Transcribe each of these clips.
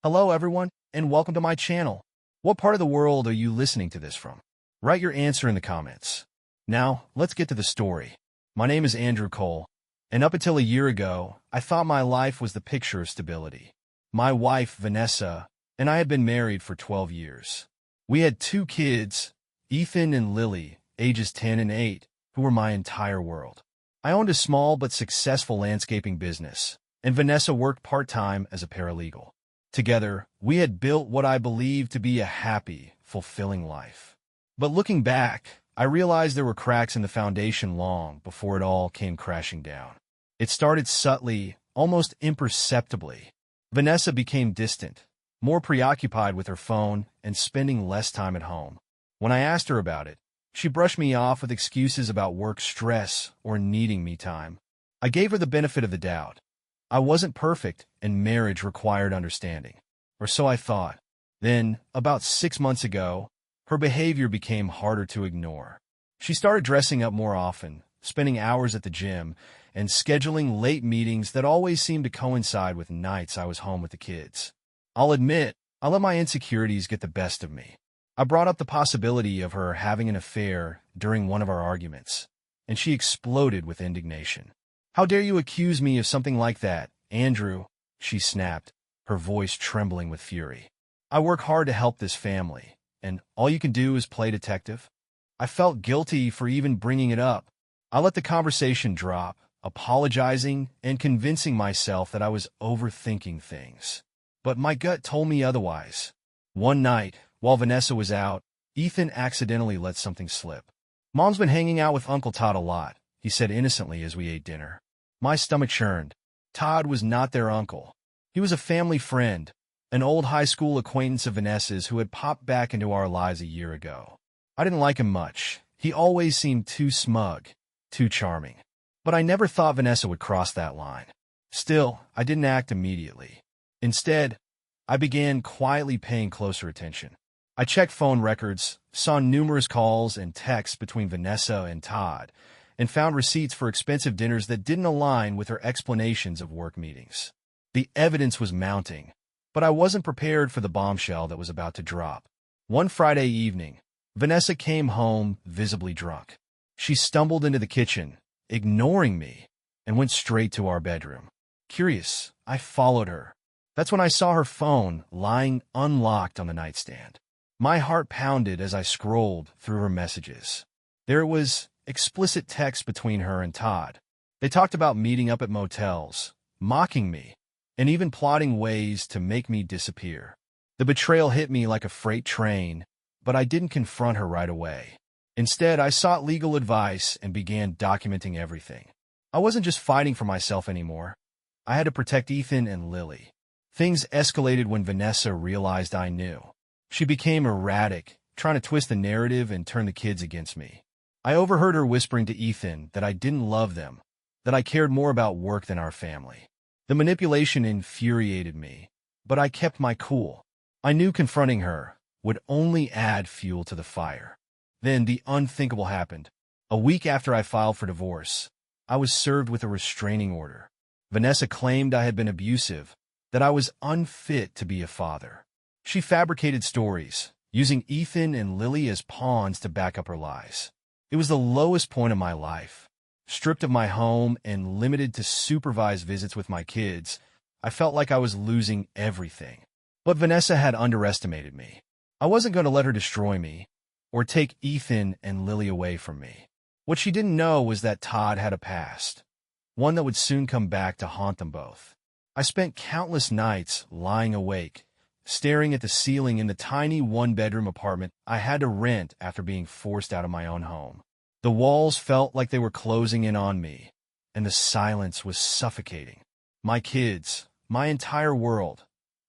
Hello everyone, and welcome to my channel. What part of the world are you listening to this from? Write your answer in the comments. Now, let's get to the story. My name is Andrew Cole, and up until a year ago, I thought my life was the picture of stability. My wife, Vanessa, and I had been married for 12 years. We had 2 kids, Ethan and Lily, ages 10 and 8, who were my entire world. I owned a small but successful landscaping business, and Vanessa worked part-time as a paralegal. Together, we had built what I believed to be a happy, fulfilling life. But looking back, I realized there were cracks in the foundation long before it all came crashing down. It started subtly, almost imperceptibly. Vanessa became distant, more preoccupied with her phone and spending less time at home. When I asked her about it, she brushed me off with excuses about work stress or needing me time. I gave her the benefit of the doubt. I wasn't perfect, and marriage required understanding. Or so I thought. Then, about 6 months ago, her behavior became harder to ignore. She started dressing up more often, spending hours at the gym, and scheduling late meetings that always seemed to coincide with nights I was home with the kids. I'll admit, I let my insecurities get the best of me. I brought up the possibility of her having an affair during one of our arguments, and she exploded with indignation. "How dare you accuse me of something like that, Andrew?" she snapped, her voice trembling with fury. "I work hard to help this family, and all you can do is play detective?" I felt guilty for even bringing it up. I let the conversation drop, apologizing and convincing myself that I was overthinking things. But my gut told me otherwise. One night, while Vanessa was out, Ethan accidentally let something slip. "Mom's been hanging out with Uncle Todd a lot," he said innocently as we ate dinner. My stomach churned. Todd was not their uncle. He was a family friend, an old high school acquaintance of Vanessa's who had popped back into our lives a year ago. I didn't like him much. He always seemed too smug, too charming. But I never thought Vanessa would cross that line. Still, I didn't act immediately. Instead, I began quietly paying closer attention. I checked phone records, saw numerous calls and texts between Vanessa and Todd, and found receipts for expensive dinners that didn't align with her explanations of work meetings. The evidence was mounting, but I wasn't prepared for the bombshell that was about to drop. One Friday evening, Vanessa came home visibly drunk. She stumbled into the kitchen, ignoring me, and went straight to our bedroom. Curious, I followed her. That's when I saw her phone lying unlocked on the nightstand. My heart pounded as I scrolled through her messages. There it was, explicit text between her and Todd. They talked about meeting up at motels, mocking me, and even plotting ways to make me disappear. The betrayal hit me like a freight train, but I didn't confront her right away. Instead, I sought legal advice and began documenting everything. I wasn't just fighting for myself anymore. I had to protect Ethan and Lily. Things escalated when Vanessa realized I knew. She became erratic, trying to twist the narrative and turn the kids against me. I overheard her whispering to Ethan that I didn't love them, that I cared more about work than our family. The manipulation infuriated me, but I kept my cool. I knew confronting her would only add fuel to the fire. Then the unthinkable happened. A week after I filed for divorce, I was served with a restraining order. Vanessa claimed I had been abusive, that I was unfit to be a father. She fabricated stories, using Ethan and Lily as pawns to back up her lies. It was the lowest point of my life. Stripped of my home and limited to supervised visits with my kids, I felt like I was losing everything. But Vanessa had underestimated me. I wasn't going to let her destroy me, or take Ethan and Lily away from me. What she didn't know was that Todd had a past, one that would soon come back to haunt them both. I spent countless nights lying awake, staring at the ceiling in the tiny one-bedroom apartment I had to rent after being forced out of my own home. The walls felt like they were closing in on me, and the silence was suffocating. My kids, my entire world,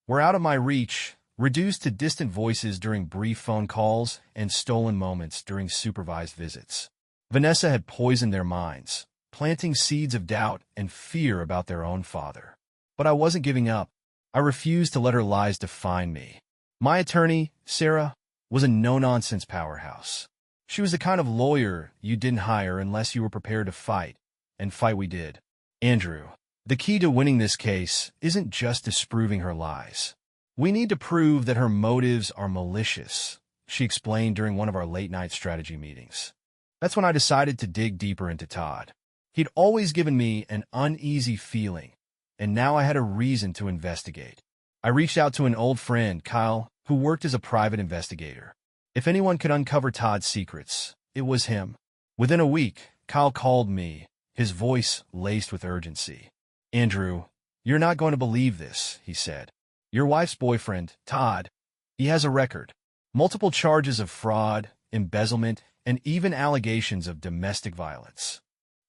were out of my reach, reduced to distant voices during brief phone calls and stolen moments during supervised visits. Vanessa had poisoned their minds, planting seeds of doubt and fear about their own father. But I wasn't giving up. I refused to let her lies define me. My attorney, Sarah, was a no-nonsense powerhouse. She was the kind of lawyer you didn't hire unless you were prepared to fight, and fight we did. Andrew, the key to winning this case isn't just disproving her lies. We need to prove that her motives are malicious, she explained during one of our late-night strategy meetings. That's when I decided to dig deeper into Todd. He'd always given me an uneasy feeling, and now I had a reason to investigate. I reached out to an old friend, Kyle, who worked as a private investigator. If anyone could uncover Todd's secrets, it was him. Within a week, Kyle called me, his voice laced with urgency. "Andrew, you're not going to believe this," he said. "Your wife's boyfriend, Todd, he has a record. Multiple charges of fraud, embezzlement, and even allegations of domestic violence."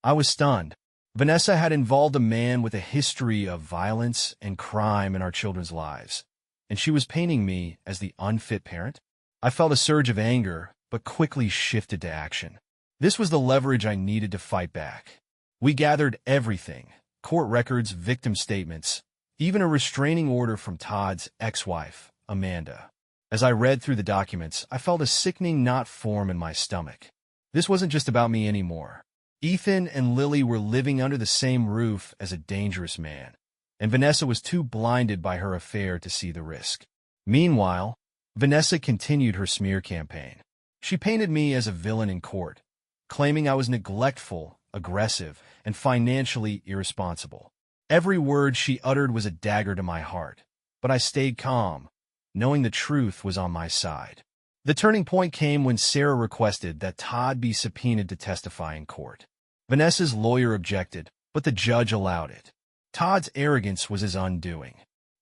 I was stunned. Vanessa had involved a man with a history of violence and crime in our children's lives, and she was painting me as the unfit parent. I felt a surge of anger, but quickly shifted to action. This was the leverage I needed to fight back. We gathered everything: court records, victim statements, even a restraining order from Todd's ex-wife, Amanda. As I read through the documents, I felt a sickening knot form in my stomach. This wasn't just about me anymore. Ethan and Lily were living under the same roof as a dangerous man, and Vanessa was too blinded by her affair to see the risk. Meanwhile, Vanessa continued her smear campaign. She painted me as a villain in court, claiming I was neglectful, aggressive, and financially irresponsible. Every word she uttered was a dagger to my heart, but I stayed calm, knowing the truth was on my side. The turning point came when Sarah requested that Todd be subpoenaed to testify in court. Vanessa's lawyer objected, but the judge allowed it. Todd's arrogance was his undoing.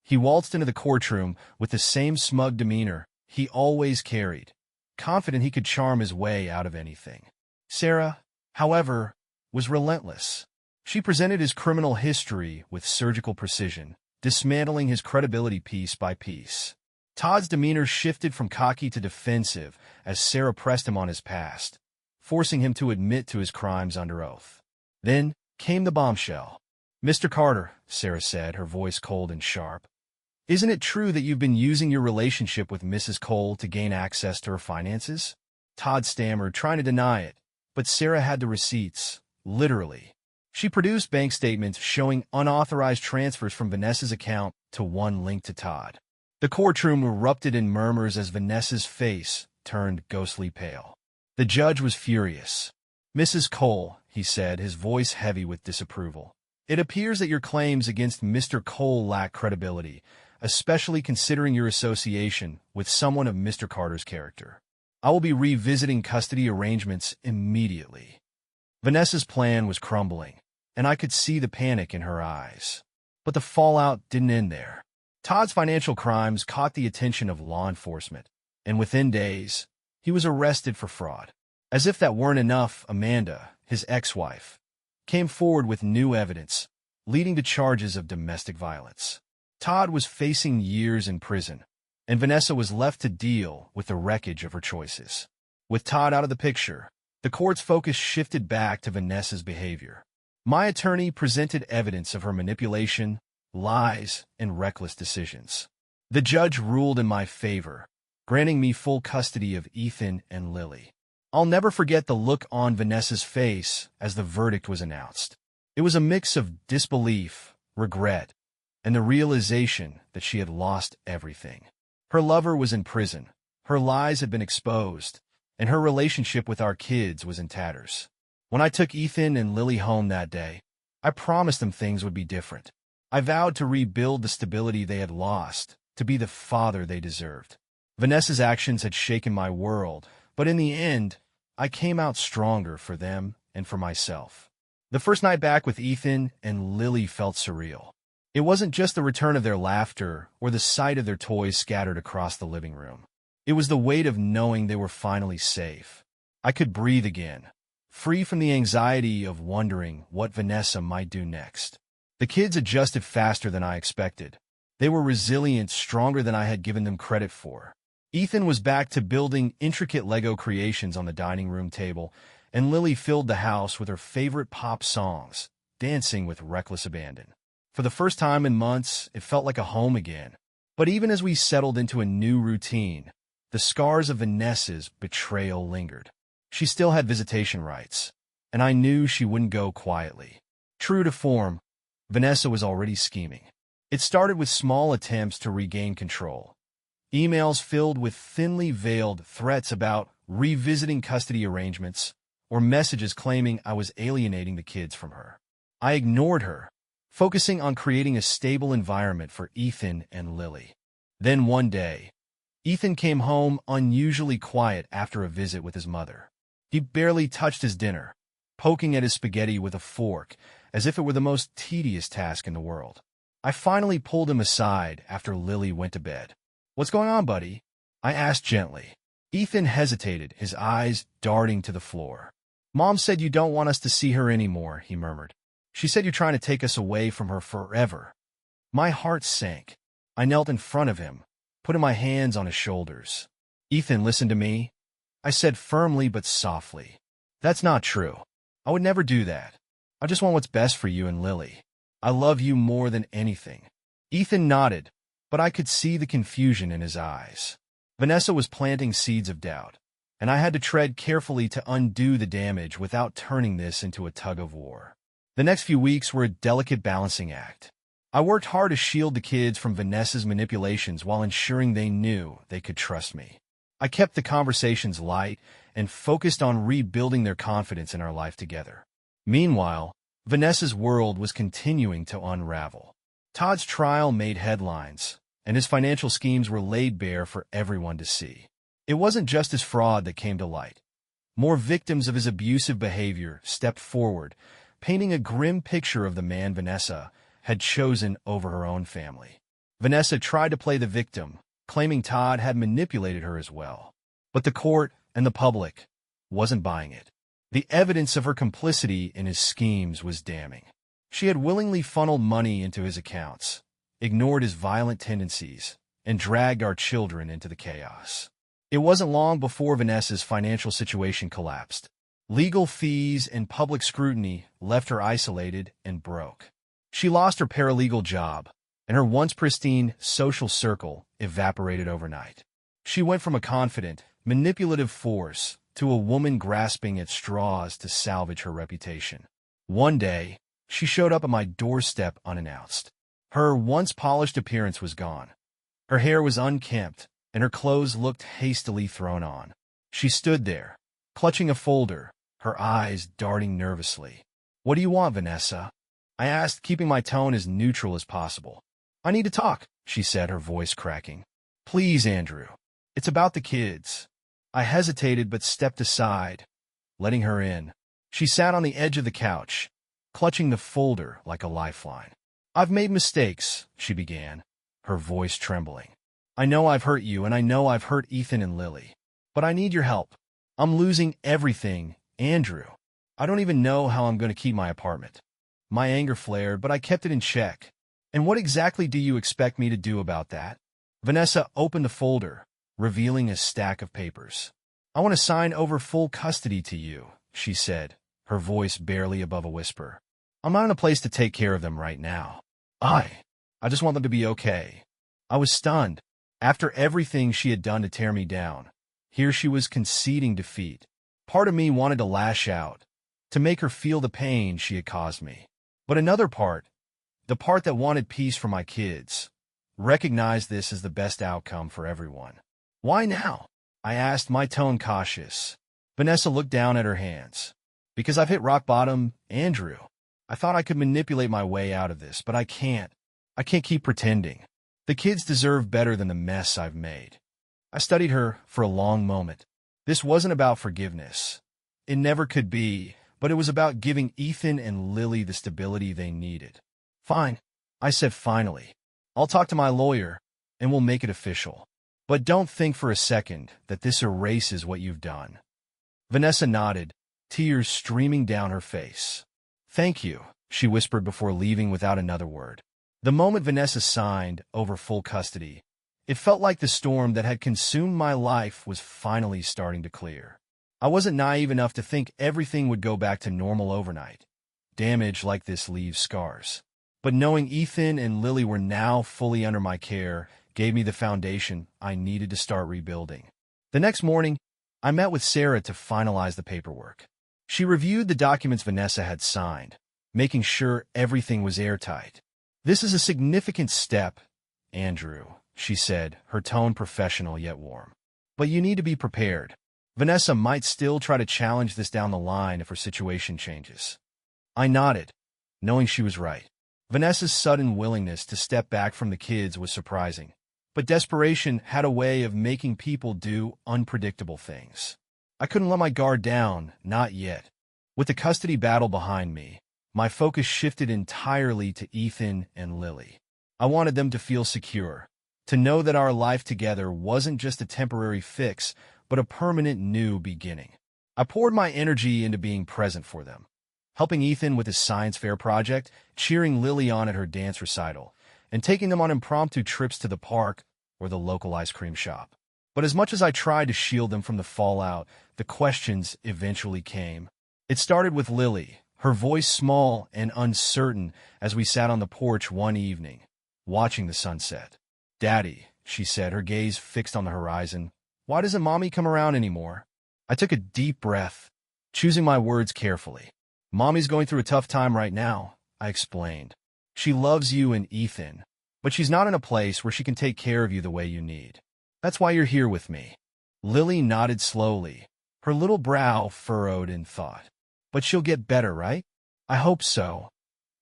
He waltzed into the courtroom with the same smug demeanor he always carried, confident he could charm his way out of anything. Sarah, however, was relentless. She presented his criminal history with surgical precision, dismantling his credibility piece by piece. Todd's demeanor shifted from cocky to defensive as Sarah pressed him on his past, forcing him to admit to his crimes under oath. Then came the bombshell. "Mr. Carter," Sarah said, her voice cold and sharp, "isn't it true that you've been using your relationship with Mrs. Cole to gain access to her finances?" Todd stammered, trying to deny it, but Sarah had the receipts, literally. She produced bank statements showing unauthorized transfers from Vanessa's account to one linked to Todd. The courtroom erupted in murmurs as Vanessa's face turned ghostly pale. The judge was furious. "Mrs. Cole," he said, his voice heavy with disapproval, "it appears that your claims against Mr. Cole lack credibility, especially considering your association with someone of Mr. Carter's character. I will be revisiting custody arrangements immediately." Vanessa's plan was crumbling, and I could see the panic in her eyes. But the fallout didn't end there. Todd's financial crimes caught the attention of law enforcement, and within days, he was arrested for fraud. As if that weren't enough, Amanda, his ex-wife, came forward with new evidence, leading to charges of domestic violence. Todd was facing years in prison, and Vanessa was left to deal with the wreckage of her choices. With Todd out of the picture, the court's focus shifted back to Vanessa's behavior. My attorney presented evidence of her manipulation, lies, and reckless decisions. The judge ruled in my favor, granting me full custody of Ethan and Lily. I'll never forget the look on Vanessa's face as the verdict was announced. It was a mix of disbelief, regret, and the realization that she had lost everything. Her lover was in prison, her lies had been exposed, and her relationship with our kids was in tatters. When I took Ethan and Lily home that day, I promised them things would be different. I vowed to rebuild the stability they had lost, to be the father they deserved. Vanessa's actions had shaken my world, but in the end, I came out stronger for them and for myself. The first night back with Ethan and Lily felt surreal. It wasn't just the return of their laughter or the sight of their toys scattered across the living room. It was the weight of knowing they were finally safe. I could breathe again, free from the anxiety of wondering what Vanessa might do next. The kids adjusted faster than I expected. They were resilient, stronger than I had given them credit for. Ethan was back to building intricate Lego creations on the dining room table, and Lily filled the house with her favorite pop songs, dancing with reckless abandon. For the first time in months, it felt like a home again. But even as we settled into a new routine, the scars of Vanessa's betrayal lingered. She still had visitation rights, and I knew she wouldn't go quietly. True to form, Vanessa was already scheming. It started with small attempts to regain control. Emails filled with thinly veiled threats about revisiting custody arrangements, or messages claiming I was alienating the kids from her. I ignored her, focusing on creating a stable environment for Ethan and Lily. Then one day, Ethan came home unusually quiet after a visit with his mother. He barely touched his dinner, poking at his spaghetti with a fork as if it were the most tedious task in the world. I finally pulled him aside after Lily went to bed. "What's going on, buddy?" I asked gently. Ethan hesitated, his eyes darting to the floor. "Mom said you don't want us to see her anymore," he murmured. "She said you're trying to take us away from her forever." My heart sank. I knelt in front of him, putting my hands on his shoulders. "Ethan, listen to me," I said firmly but softly. "That's not true. I would never do that. I just want what's best for you and Lily. I love you more than anything." Ethan nodded, but I could see the confusion in his eyes. Vanessa was planting seeds of doubt, and I had to tread carefully to undo the damage without turning this into a tug-of-war. The next few weeks were a delicate balancing act. I worked hard to shield the kids from Vanessa's manipulations while ensuring they knew they could trust me. I kept the conversations light and focused on rebuilding their confidence in our life together. Meanwhile, Vanessa's world was continuing to unravel. Todd's trial made headlines, and his financial schemes were laid bare for everyone to see. It wasn't just his fraud that came to light. More victims of his abusive behavior stepped forward, painting a grim picture of the man Vanessa had chosen over her own family. Vanessa tried to play the victim, claiming Todd had manipulated her as well. But the court and the public wasn't buying it. The evidence of her complicity in his schemes was damning. She had willingly funneled money into his accounts, ignored his violent tendencies, and dragged our children into the chaos. It wasn't long before Vanessa's financial situation collapsed. Legal fees and public scrutiny left her isolated and broke. She lost her paralegal job, and her once pristine social circle evaporated overnight. She went from a confident, manipulative force to a woman grasping at straws to salvage her reputation. One day, she showed up at my doorstep unannounced. Her once polished appearance was gone. Her hair was unkempt, and her clothes looked hastily thrown on. She stood there, clutching a folder, her eyes darting nervously. "What do you want, Vanessa?" I asked, keeping my tone as neutral as possible. "I need to talk," she said, her voice cracking. "Please, Andrew. It's about the kids." I hesitated but stepped aside, letting her in. She sat on the edge of the couch, clutching the folder like a lifeline. "I've made mistakes," she began, her voice trembling. "I know I've hurt you, and I know I've hurt Ethan and Lily. But I need your help. I'm losing everything, Andrew. I don't even know how I'm going to keep my apartment." My anger flared, but I kept it in check. "And what exactly do you expect me to do about that?" Vanessa opened the folder, revealing a stack of papers. "I want to sign over full custody to you," she said, her voice barely above a whisper. "I'm not in a place to take care of them right now. I just want them to be okay." I was stunned. After everything she had done to tear me down, here she was conceding defeat. Part of me wanted to lash out, to make her feel the pain she had caused me. But another part, the part that wanted peace for my kids, recognized this as the best outcome for everyone. "Why now?" I asked, my tone cautious. Vanessa looked down at her hands. "Because I've hit rock bottom, Andrew. I thought I could manipulate my way out of this, but I can't. I can't keep pretending. The kids deserve better than the mess I've made." I studied her for a long moment. This wasn't about forgiveness. It never could be, but it was about giving Ethan and Lily the stability they needed. "Fine," I said finally. "I'll talk to my lawyer, and we'll make it official. But don't think for a second that this erases what you've done." Vanessa nodded, tears streaming down her face. "Thank you," she whispered before leaving without another word. The moment Vanessa signed over full custody, it felt like the storm that had consumed my life was finally starting to clear. I wasn't naive enough to think everything would go back to normal overnight. Damage like this leaves scars. But knowing Ethan and Lily were now fully under my care gave me the foundation I needed to start rebuilding. The next morning, I met with Sarah to finalize the paperwork. She reviewed the documents Vanessa had signed, making sure everything was airtight. This is a significant step, Andrew, she said, her tone professional yet warm. But you need to be prepared. Vanessa might still try to challenge this down the line if her situation changes. I nodded, knowing she was right. Vanessa's sudden willingness to step back from the kids was surprising, but desperation had a way of making people do unpredictable things. I couldn't let my guard down, not yet. With the custody battle behind me, my focus shifted entirely to Ethan and Lily. I wanted them to feel secure, to know that our life together wasn't just a temporary fix, but a permanent new beginning. I poured my energy into being present for them, helping Ethan with his science fair project, cheering Lily on at her dance recital, and taking them on impromptu trips to the park or the local ice cream shop. But as much as I tried to shield them from the fallout, the questions eventually came. It started with Lily, her voice small and uncertain as we sat on the porch one evening, watching the sunset. "Daddy," she said, her gaze fixed on the horizon, "why doesn't Mommy come around anymore?" I took a deep breath, choosing my words carefully. "Mommy's going through a tough time right now," I explained. "She loves you and Ethan, but she's not in a place where she can take care of you the way you need. That's why you're here with me." Lily nodded slowly, her little brow furrowed in thought. "But she'll get better, right?" "I hope so,"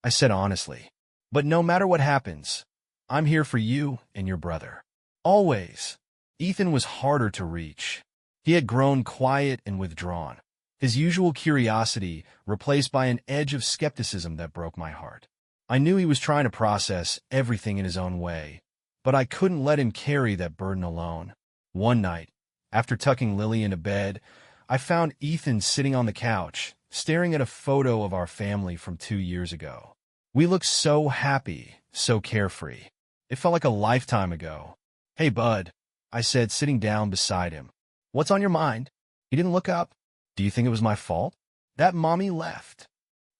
I said honestly. "But no matter what happens, I'm here for you and your brother. Always." Ethan was harder to reach. He had grown quiet and withdrawn, his usual curiosity replaced by an edge of skepticism that broke my heart. I knew he was trying to process everything in his own way, but I couldn't let him carry that burden alone. One night, after tucking Lily into bed, I found Ethan sitting on the couch, staring at a photo of our family from 2 years ago. We looked so happy, so carefree. It felt like a lifetime ago. "Hey, bud," I said, sitting down beside him. "What's on your mind?" He didn't look up. "Do you think it was my fault that Mommy left?"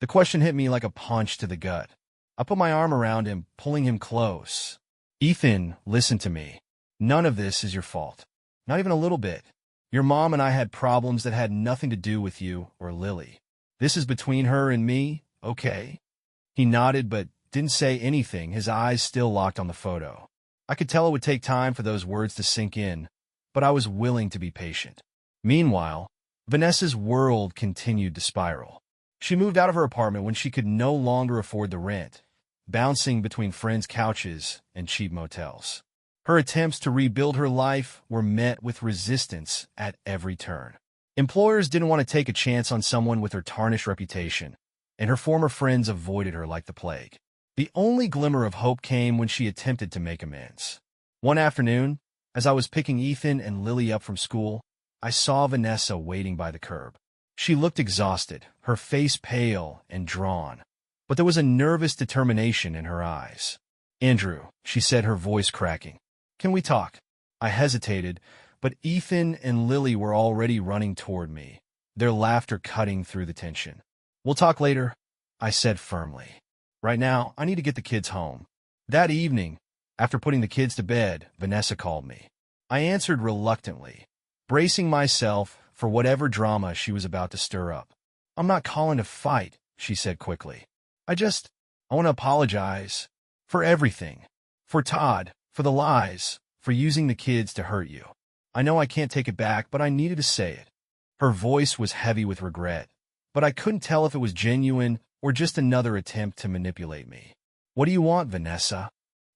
The question hit me like a punch to the gut. I put my arm around him, pulling him close. "Ethan, listen to me. None of this is your fault. Not even a little bit. Your mom and I had problems that had nothing to do with you or Lily. This is between her and me, okay?" He nodded but didn't say anything, his eyes still locked on the photo. I could tell it would take time for those words to sink in, but I was willing to be patient. Meanwhile, Vanessa's world continued to spiral. She moved out of her apartment when she could no longer afford the rent, bouncing between friends' couches and cheap motels. Her attempts to rebuild her life were met with resistance at every turn. Employers didn't want to take a chance on someone with her tarnished reputation, and her former friends avoided her like the plague. The only glimmer of hope came when she attempted to make amends. One afternoon, as I was picking Ethan and Lily up from school, I saw Vanessa waiting by the curb. She looked exhausted, her face pale and drawn, but there was a nervous determination in her eyes. "Andrew," she said, her voice cracking, "can we talk?" I hesitated, but Ethan and Lily were already running toward me, their laughter cutting through the tension. "We'll talk later," I said firmly. "Right now, I need to get the kids home." That evening, after putting the kids to bed, Vanessa called me. I answered reluctantly, bracing myself for whatever drama she was about to stir up. "I'm not calling to fight," she said quickly. I want to apologize for everything. For Todd, for the lies, for using the kids to hurt you. I know I can't take it back, but I needed to say it." Her voice was heavy with regret, but I couldn't tell if it was genuine or just another attempt to manipulate me. "What do you want, Vanessa?"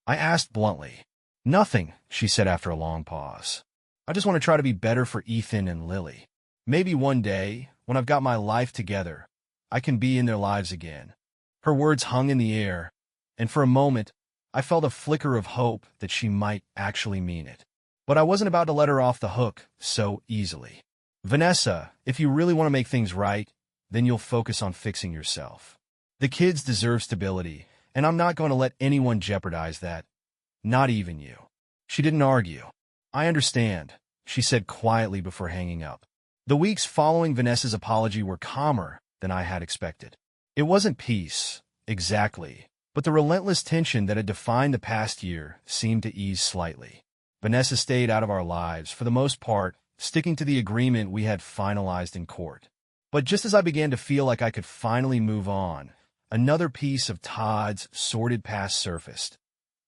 I asked bluntly. "Nothing," she said after a long pause. "I just want to try to be better for Ethan and Lily. Maybe one day, when I've got my life together, I can be in their lives again." Her words hung in the air, and for a moment, I felt a flicker of hope that she might actually mean it. But I wasn't about to let her off the hook so easily. "Vanessa, if you really want to make things right, then you'll focus on fixing yourself. The kids deserve stability, and I'm not going to let anyone jeopardize that, not even you." She didn't argue. "I understand," she said quietly before hanging up. The weeks following Vanessa's apology were calmer than I had expected. It wasn't peace, exactly, but the relentless tension that had defined the past year seemed to ease slightly. Vanessa stayed out of our lives, for the most part, sticking to the agreement we had finalized in court. But just as I began to feel like I could finally move on, Another piece of Todd's sordid past surfaced,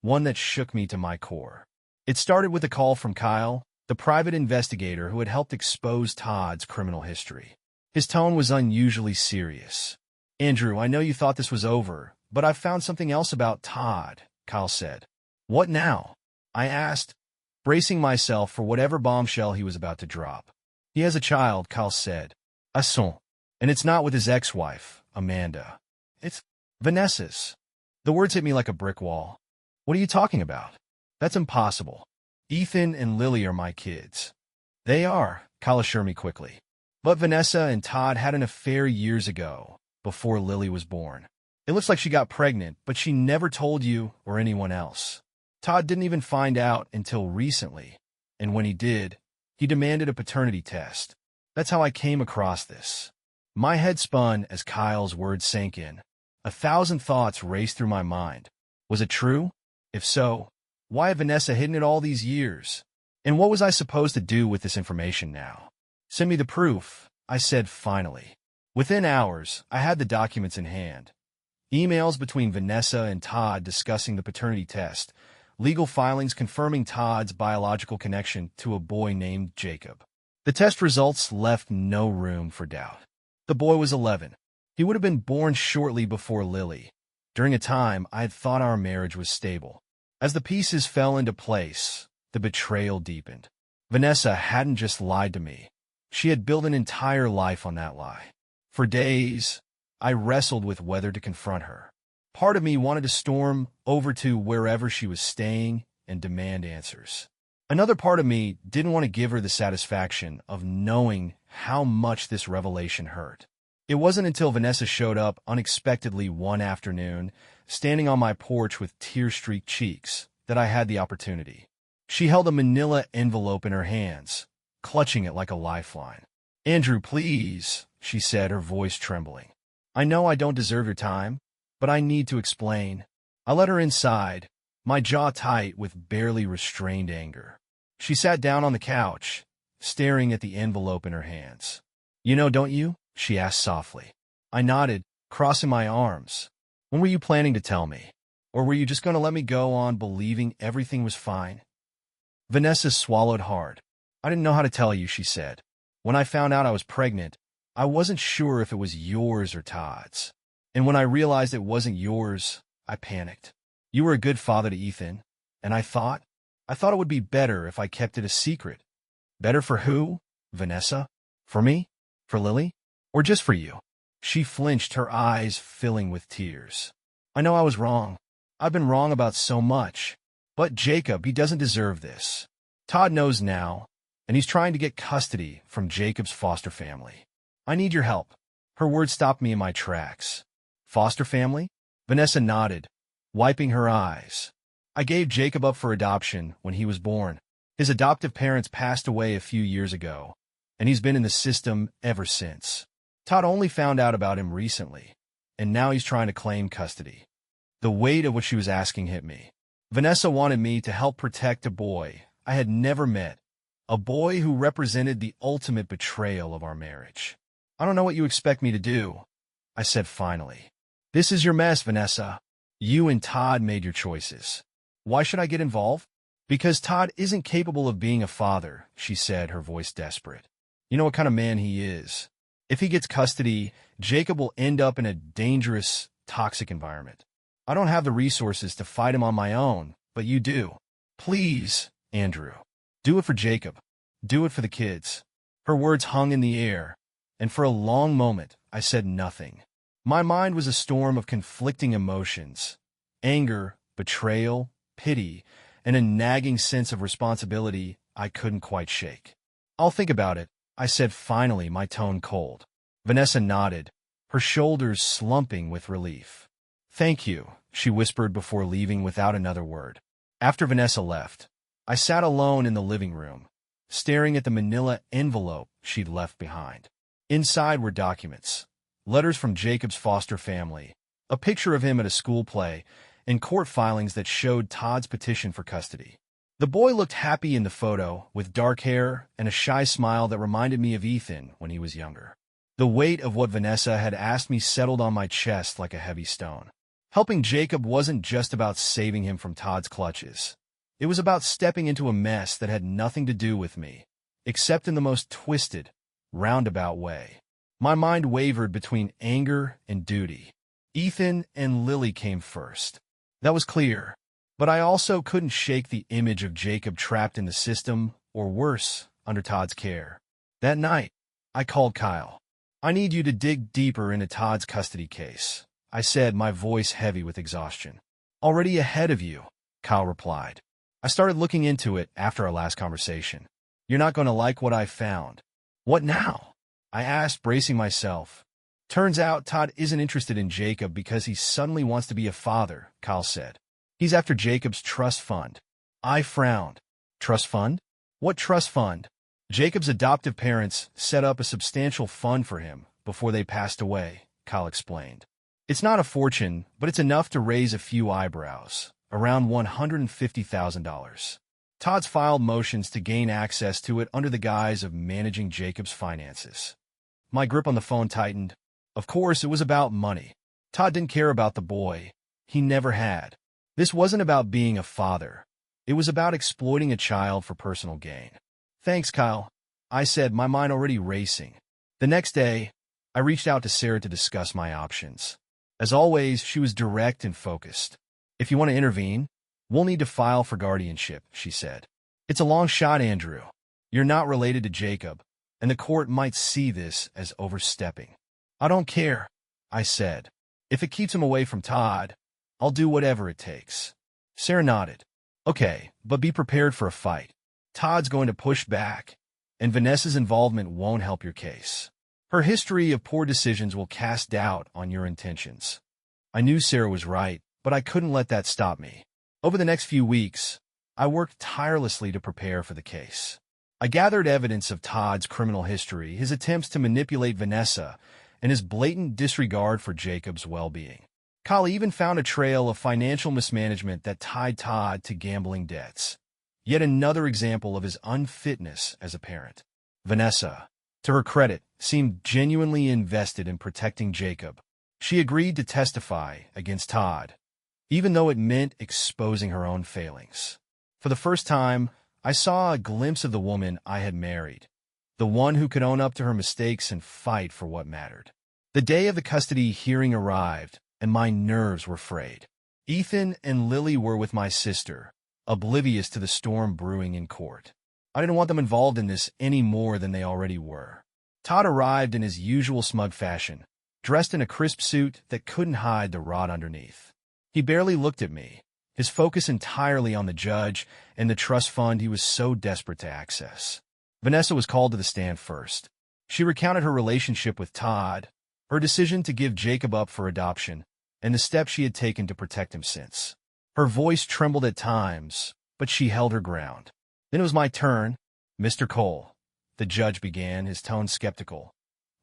one that shook me to my core. It started with a call from Kyle, the private investigator who had helped expose Todd's criminal history. His tone was unusually serious. "Andrew, I know you thought this was over, but I've found something else about Todd," Kyle said. "What now?" I asked, bracing myself for whatever bombshell he was about to drop. "He has a child," Kyle said. "A son. And it's not with his ex-wife, Amanda. It's Vanessa's." The words hit me like a brick wall. "What are you talking about? That's impossible. Ethan and Lily are my kids." "They are," Kyle assured me quickly. "But Vanessa and Todd had an affair years ago, before Lily was born. It looks like she got pregnant, but she never told you or anyone else. Todd didn't even find out until recently, and when he did, he demanded a paternity test. That's how I came across this." My head spun as Kyle's words sank in. 1,000 thoughts raced through my mind. Was it true? If so, why had Vanessa hidden it all these years? And what was I supposed to do with this information now? "Send me the proof," I said finally. Within hours, I had the documents in hand. Emails between Vanessa and Todd discussing the paternity test, legal filings confirming Todd's biological connection to a boy named Jacob. The test results left no room for doubt. The boy was 11. He would have been born shortly before Lily, during a time I had thought our marriage was stable. As the pieces fell into place, the betrayal deepened. Vanessa hadn't just lied to me. She had built an entire life on that lie. For days, I wrestled with whether to confront her. Part of me wanted to storm over to wherever she was staying and demand answers. Another part of me didn't want to give her the satisfaction of knowing how much this revelation hurt. It wasn't until Vanessa showed up unexpectedly one afternoon, standing on my porch with tear-streaked cheeks, that I had the opportunity. She held a manila envelope in her hands, clutching it like a lifeline. "Andrew, please," she said, her voice trembling. "I know I don't deserve your time, but I need to explain." I let her inside, my jaw tight with barely restrained anger. She sat down on the couch, staring at the envelope in her hands. "You know, don't you?" she asked softly. I nodded, crossing my arms. "When were you planning to tell me? Or were you just going to let me go on believing everything was fine?" Vanessa swallowed hard. "I didn't know how to tell you," she said. "When I found out I was pregnant, I wasn't sure if it was yours or Todd's. And when I realized it wasn't yours, I panicked. You were a good father to Ethan, and I thought it would be better if I kept it a secret." "Better for who? Vanessa? For me? For Lily? Or just for you?" She flinched, her eyes filling with tears. "I know I was wrong. I've been wrong about so much. But Jacob, he doesn't deserve this. Todd knows now, and he's trying to get custody from Jacob's foster family. I need your help." Her words stopped me in my tracks. "Foster family?" Vanessa nodded, wiping her eyes. "I gave Jacob up for adoption when he was born. His adoptive parents passed away a few years ago, and he's been in the system ever since. Todd only found out about him recently, and now he's trying to claim custody." The weight of what she was asking hit me. Vanessa wanted me to help protect a boy I had never met, a boy who represented the ultimate betrayal of our marriage. "I don't know what you expect me to do," I said finally. "This is your mess, Vanessa. You and Todd made your choices. Why should I get involved?" "Because Todd isn't capable of being a father," she said, her voice desperate. "You know what kind of man he is. If he gets custody, Jacob will end up in a dangerous, toxic environment. I don't have the resources to fight him on my own, but you do. Please, Andrew, do it for Jacob. Do it for the kids." Her words hung in the air, and for a long moment I said nothing. My mind was a storm of conflicting emotions: anger, betrayal, pity, and a nagging sense of responsibility I couldn't quite shake. "I'll think about it," I said finally, my tone cold. Vanessa nodded, her shoulders slumping with relief. "Thank you," she whispered before leaving without another word. After Vanessa left, I sat alone in the living room, staring at the manila envelope she'd left behind. Inside were documents, letters from Jacob's foster family, a picture of him at a school play, and court filings that showed Todd's petition for custody. The boy looked happy in the photo, with dark hair and a shy smile that reminded me of Ethan when he was younger. The weight of what Vanessa had asked me settled on my chest like a heavy stone. Helping Jacob wasn't just about saving him from Todd's clutches. It was about stepping into a mess that had nothing to do with me, except in the most twisted, roundabout way. My mind wavered between anger and duty. Ethan and Lily came first. That was clear. But I also couldn't shake the image of Jacob trapped in the system, or worse, under Todd's care. That night, I called Kyle. "I need you to dig deeper into Todd's custody case," I said, my voice heavy with exhaustion. "Already ahead of you," Kyle replied. "I started looking into it after our last conversation. You're not going to like what I found." "What now?" I asked, bracing myself. "Turns out Todd isn't interested in Jacob because he suddenly wants to be a father," Kyle said. "He's after Jacob's trust fund." I frowned. "Trust fund? What trust fund?" "Jacob's adoptive parents set up a substantial fund for him before they passed away," Kyle explained. "It's not a fortune, but it's enough to raise a few eyebrows, around $150,000. Todd's filed motions to gain access to it under the guise of managing Jacob's finances." My grip on the phone tightened. Of course, it was about money. Todd didn't care about the boy. He never had. This wasn't about being a father. It was about exploiting a child for personal gain. "Thanks, Kyle," I said, my mind already racing. The next day, I reached out to Sarah to discuss my options. As always, she was direct and focused. "If you want to intervene, we'll need to file for guardianship," she said. "It's a long shot, Andrew. You're not related to Jacob, and the court might see this as overstepping." "I don't care," I said. "If it keeps him away from Todd, I'll do whatever it takes." Sarah nodded. "Okay, but be prepared for a fight. Todd's going to push back, and Vanessa's involvement won't help your case. Her history of poor decisions will cast doubt on your intentions." I knew Sarah was right, but I couldn't let that stop me. Over the next few weeks, I worked tirelessly to prepare for the case. I gathered evidence of Todd's criminal history, his attempts to manipulate Vanessa, and his blatant disregard for Jacob's well-being. Kyle even found a trail of financial mismanagement that tied Todd to gambling debts. Yet another example of his unfitness as a parent. Vanessa, to her credit, seemed genuinely invested in protecting Jacob. She agreed to testify against Todd, even though it meant exposing her own failings. For the first time, I saw a glimpse of the woman I had married, the one who could own up to her mistakes and fight for what mattered. The day of the custody hearing arrived, and my nerves were frayed. Ethan and Lily were with my sister, oblivious to the storm brewing in court. I didn't want them involved in this any more than they already were. Todd arrived in his usual smug fashion, dressed in a crisp suit that couldn't hide the rot underneath. He barely looked at me, his focus entirely on the judge and the trust fund he was so desperate to access. Vanessa was called to the stand first. She recounted her relationship with Todd, her decision to give Jacob up for adoption, and the steps she had taken to protect him since. Her voice trembled at times, but she held her ground. Then it was my turn. "Mr. Cole," the judge began, his tone skeptical.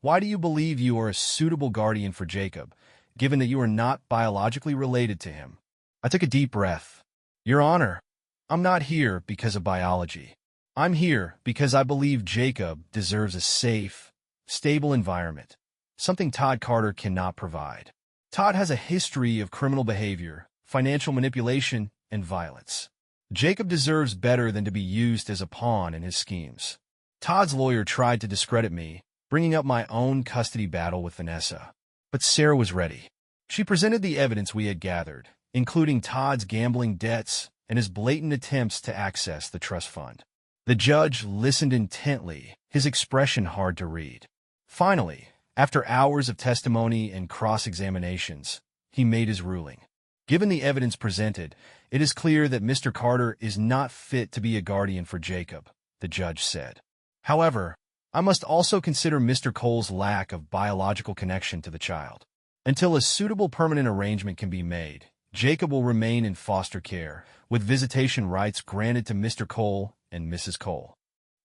"Why do you believe you are a suitable guardian for Jacob, given that you are not biologically related to him?" I took a deep breath. "Your Honor, I'm not here because of biology. I'm here because I believe Jacob deserves a safe, stable environment, something Todd Carter cannot provide. Todd has a history of criminal behavior, financial manipulation, and violence. Jacob deserves better than to be used as a pawn in his schemes." Todd's lawyer tried to discredit me, bringing up my own custody battle with Vanessa. But Sarah was ready. She presented the evidence we had gathered, including Todd's gambling debts and his blatant attempts to access the trust fund. The judge listened intently, his expression hard to read. Finally, after hours of testimony and cross-examinations, he made his ruling. "Given the evidence presented, it is clear that Mr. Carter is not fit to be a guardian for Jacob," the judge said. "However, I must also consider Mr. Cole's lack of biological connection to the child. Until a suitable permanent arrangement can be made, Jacob will remain in foster care, with visitation rights granted to Mr. Cole and Mrs. Cole."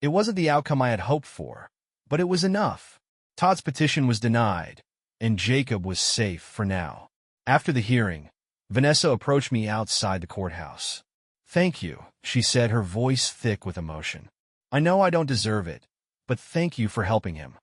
It wasn't the outcome I had hoped for, but it was enough. Todd's petition was denied, and Jacob was safe for now. After the hearing, Vanessa approached me outside the courthouse. "Thank you," she said, her voice thick with emotion. "I know I don't deserve it, but thank you for helping him."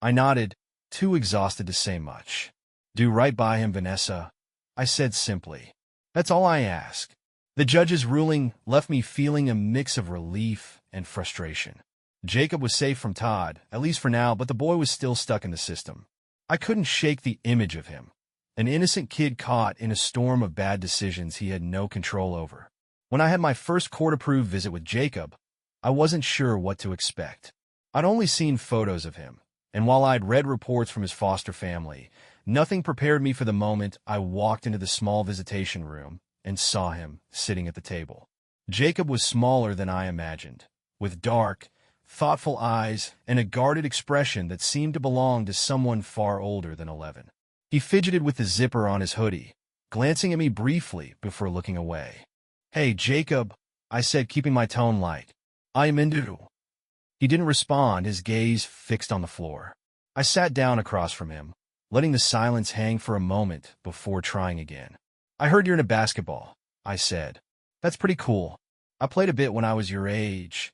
I nodded, too exhausted to say much. Do right by him, Vanessa, I said simply. That's all I ask. The judge's ruling left me feeling a mix of relief and frustration. Jacob was safe from Todd, at least for now, but the boy was still stuck in the system. I couldn't shake the image of him, an innocent kid caught in a storm of bad decisions he had no control over. When I had my first court-approved visit with Jacob, I wasn't sure what to expect. I'd only seen photos of him, and while I'd read reports from his foster family, nothing prepared me for the moment I walked into the small visitation room and saw him sitting at the table. Jacob was smaller than I imagined, with dark, thoughtful eyes and a guarded expression that seemed to belong to someone far older than 11. He fidgeted with the zipper on his hoodie, glancing at me briefly before looking away. "Hey, Jacob," I said, keeping my tone light. "I'm into." He didn't respond, his gaze fixed on the floor. I sat down across from him, letting the silence hang for a moment before trying again. "I heard you're into basketball," I said. "That's pretty cool. I played a bit when I was your age,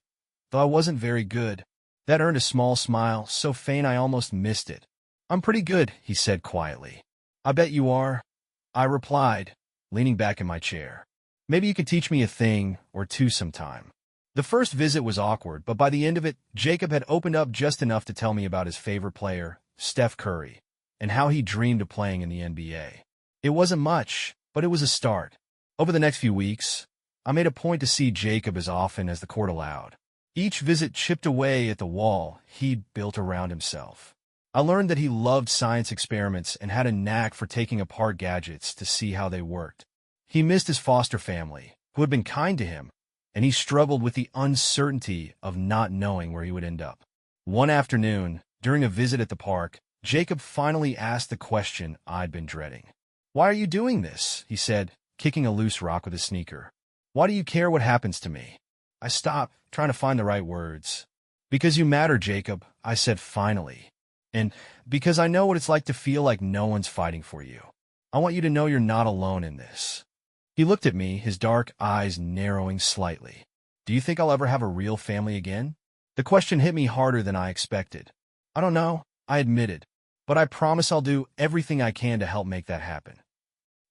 though I wasn't very good." That earned a small smile, so faint I almost missed it. "I'm pretty good," he said quietly. "I bet you are," I replied, leaning back in my chair. "Maybe you could teach me a thing or two sometime." The first visit was awkward, but by the end of it, Jacob had opened up just enough to tell me about his favorite player, Steph Curry, and how he dreamed of playing in the NBA. It wasn't much, but it was a start. Over the next few weeks, I made a point to see Jacob as often as the court allowed. Each visit chipped away at the wall he'd built around himself. I learned that he loved science experiments and had a knack for taking apart gadgets to see how they worked. He missed his foster family, who had been kind to him, and he struggled with the uncertainty of not knowing where he would end up. One afternoon, during a visit at the park, Jacob finally asked the question I'd been dreading. "Why are you doing this?" he said, kicking a loose rock with his sneaker. "Why do you care what happens to me?" I stopped, trying to find the right words. "Because you matter, Jacob," I said finally. "And because I know what it's like to feel like no one's fighting for you. I want you to know you're not alone in this." He looked at me, his dark eyes narrowing slightly. "Do you think I'll ever have a real family again?" The question hit me harder than I expected. "I don't know," I admitted, "but I promise I'll do everything I can to help make that happen."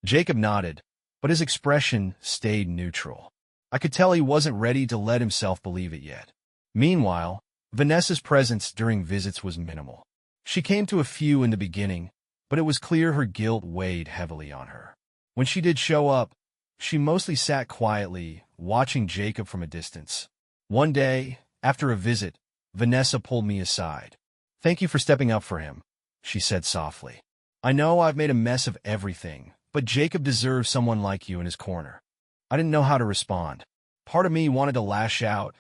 Jacob nodded, but his expression stayed neutral. I could tell he wasn't ready to let himself believe it yet. Meanwhile, Vanessa's presence during visits was minimal. She came to a few in the beginning, but it was clear her guilt weighed heavily on her. When she did show up, she mostly sat quietly, watching Jacob from a distance. One day, after a visit, Vanessa pulled me aside. "Thank you for stepping up for him," she said softly. "I know I've made a mess of everything, but Jacob deserves someone like you in his corner." I didn't know how to respond. Part of me wanted to lash out,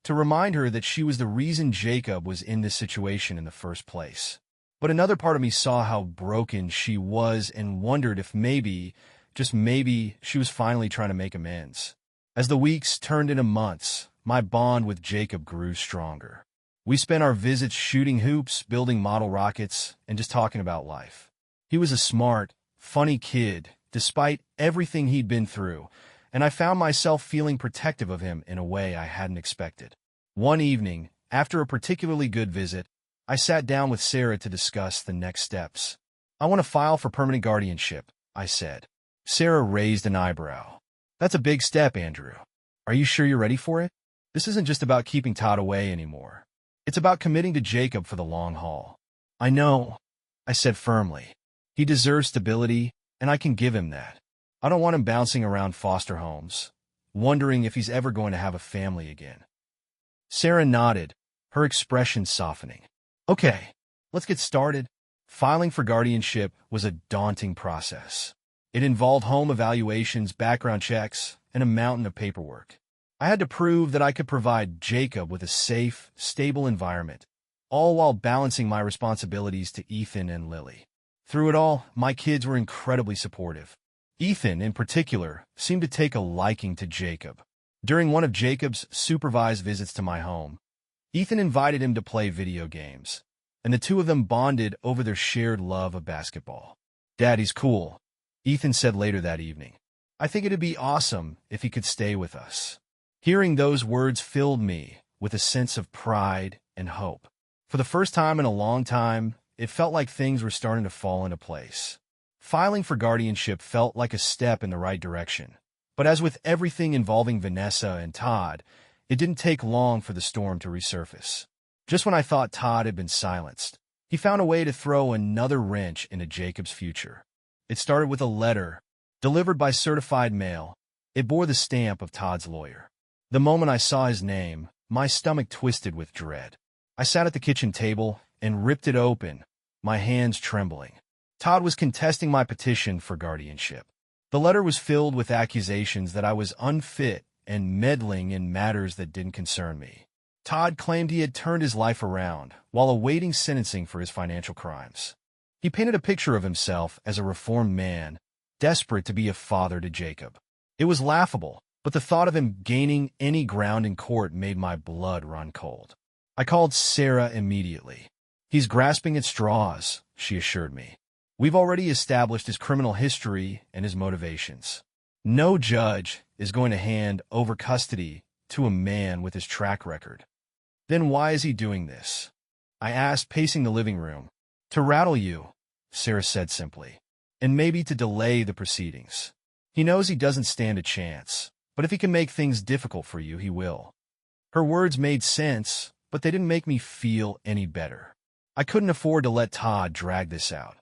to remind her that she was the reason Jacob was in this situation in the first place. But another part of me saw how broken she was and wondered if maybe, just maybe, she was finally trying to make amends. As the weeks turned into months, my bond with Jacob grew stronger. We spent our visits shooting hoops, building model rockets, and just talking about life. He was a smart, funny kid, despite everything he'd been through, and I found myself feeling protective of him in a way I hadn't expected. One evening, after a particularly good visit, I sat down with Sarah to discuss the next steps. "I want to file for permanent guardianship," I said. Sarah raised an eyebrow. "That's a big step, Andrew. Are you sure you're ready for it? This isn't just about keeping Todd away anymore. It's about committing to Jacob for the long haul." "I know," I said firmly. "He deserves stability, and I can give him that. I don't want him bouncing around foster homes, wondering if he's ever going to have a family again." Sarah nodded, her expression softening. "Okay, let's get started." Filing for guardianship was a daunting process. It involved home evaluations, background checks, and a mountain of paperwork. I had to prove that I could provide Jacob with a safe, stable environment, all while balancing my responsibilities to Ethan and Lily. Through it all, my kids were incredibly supportive. Ethan, in particular, seemed to take a liking to Jacob. During one of Jacob's supervised visits to my home, Ethan invited him to play video games, and the two of them bonded over their shared love of basketball. "Daddy's cool," Ethan said later that evening. "I think it'd be awesome if he could stay with us." Hearing those words filled me with a sense of pride and hope. For the first time in a long time, it felt like things were starting to fall into place. Filing for guardianship felt like a step in the right direction. But as with everything involving Vanessa and Todd, it didn't take long for the storm to resurface. Just when I thought Todd had been silenced, he found a way to throw another wrench into Jacob's future. It started with a letter, delivered by certified mail. It bore the stamp of Todd's lawyer. The moment I saw his name, my stomach twisted with dread. I sat at the kitchen table and ripped it open, my hands trembling. Todd was contesting my petition for guardianship. The letter was filled with accusations that I was unfit and meddling in matters that didn't concern me. Todd claimed he had turned his life around while awaiting sentencing for his financial crimes. He painted a picture of himself as a reformed man, desperate to be a father to Jacob. It was laughable, but the thought of him gaining any ground in court made my blood run cold. I called Sarah immediately. "He's grasping at straws," she assured me. "We've already established his criminal history and his motivations. No judge is going to hand over custody to a man with his track record." "Then why is he doing this?" I asked, pacing the living room. "To rattle you," Sarah said simply, "and maybe to delay the proceedings. He knows he doesn't stand a chance, but if he can make things difficult for you, he will." Her words made sense, but they didn't make me feel any better. I couldn't afford to let Todd drag this out.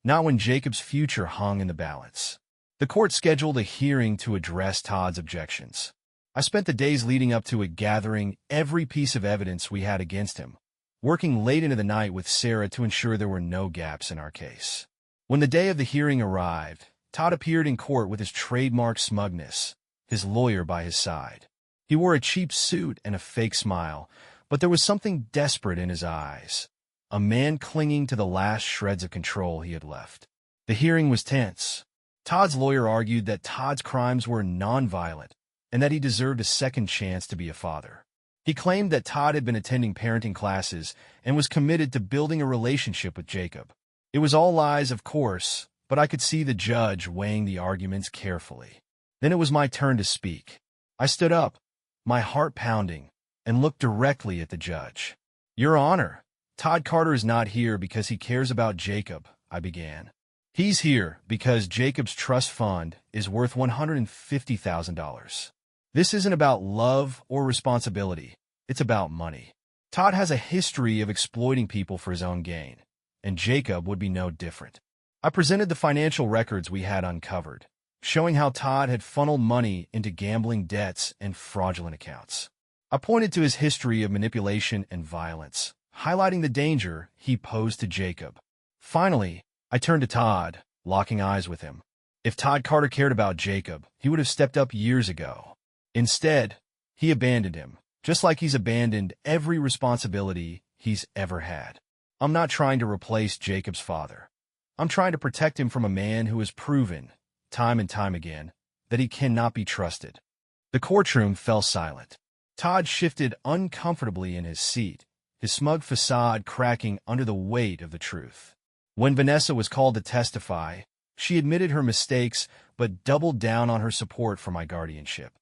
Not when Jacob's future hung in the balance. The court scheduled a hearing to address Todd's objections. I spent the days leading up to it gathering every piece of evidence we had against him, working late into the night with Sarah to ensure there were no gaps in our case. When the day of the hearing arrived, Todd appeared in court with his trademark smugness, his lawyer by his side. He wore a cheap suit and a fake smile, but there was something desperate in his eyes, a man clinging to the last shreds of control he had left. The hearing was tense. Todd's lawyer argued that Todd's crimes were nonviolent and that he deserved a second chance to be a father. He claimed that Todd had been attending parenting classes and was committed to building a relationship with Jacob. It was all lies, of course, but I could see the judge weighing the arguments carefully. Then it was my turn to speak. I stood up, my heart pounding, and looked directly at the judge. "Your Honor, Todd Carter is not here because he cares about Jacob," I began. "He's here because Jacob's trust fund is worth $150,000. This isn't about love or responsibility. It's about money. Todd has a history of exploiting people for his own gain, and Jacob would be no different." I presented the financial records we had uncovered, showing how Todd had funneled money into gambling debts and fraudulent accounts. I pointed to his history of manipulation and violence, highlighting the danger he posed to Jacob. Finally, I turned to Todd, locking eyes with him. If Todd Carter cared about Jacob, he would have stepped up years ago. Instead, he abandoned him, just like he's abandoned every responsibility he's ever had. I'm not trying to replace Jacob's father. I'm trying to protect him from a man who has proven, time and time again, that he cannot be trusted. The courtroom fell silent. Todd shifted uncomfortably in his seat, his smug facade cracking under the weight of the truth. When Vanessa was called to testify, she admitted her mistakes but doubled down on her support for my guardianship.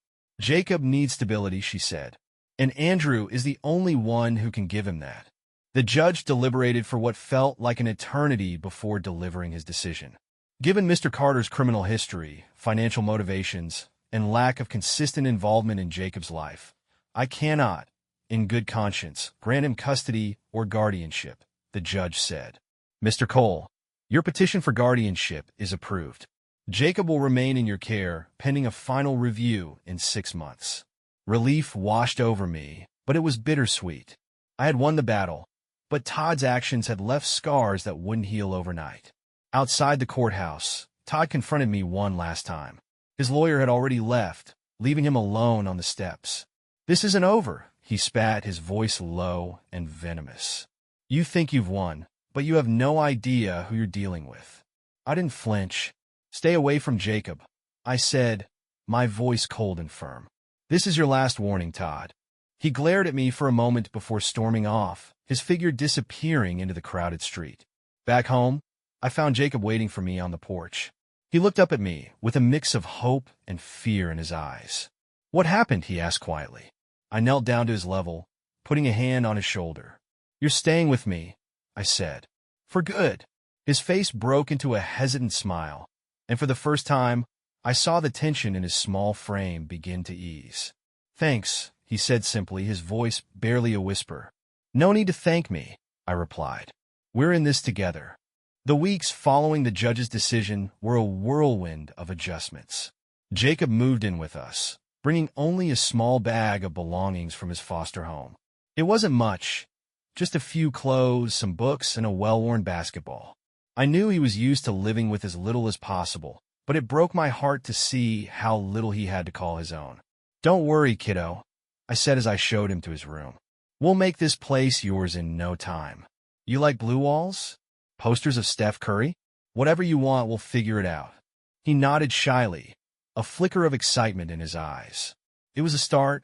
"Jacob needs stability," she said, "and Andrew is the only one who can give him that." The judge deliberated for what felt like an eternity before delivering his decision. Given Mr. Carter's criminal history, financial motivations, and lack of consistent involvement in Jacob's life, I cannot, in good conscience, grant him custody or guardianship, the judge said. "Mr. Cole, your petition for guardianship is approved. Jacob will remain in your care pending a final review in 6 months." Relief washed over me, but it was bittersweet. I had won the battle, but Todd's actions had left scars that wouldn't heal overnight. Outside the courthouse, Todd confronted me one last time. His lawyer had already left, leaving him alone on the steps. "This isn't over," he spat, his voice low and venomous. "You think you've won, but you have no idea who you're dealing with." I didn't flinch. "Stay away from Jacob," I said, my voice cold and firm. "This is your last warning, Todd." He glared at me for a moment before storming off, his figure disappearing into the crowded street. Back home, I found Jacob waiting for me on the porch. He looked up at me with a mix of hope and fear in his eyes. "What happened?" he asked quietly. I knelt down to his level, putting a hand on his shoulder. "You're staying with me," I said. For good. His face broke into a hesitant smile, and for the first time, I saw the tension in his small frame begin to ease. Thanks, he said simply, his voice barely a whisper. No need to thank me, I replied. We're in this together. The weeks following the judge's decision were a whirlwind of adjustments. Jacob moved in with us, bringing only a small bag of belongings from his foster home. It wasn't much, just a few clothes, some books, and a well-worn basketball. I knew he was used to living with as little as possible, but it broke my heart to see how little he had to call his own. Don't worry, kiddo, I said as I showed him to his room. We'll make this place yours in no time. You like blue walls? Posters of Steph Curry? Whatever you want, we'll figure it out. He nodded shyly, a flicker of excitement in his eyes. It was a start.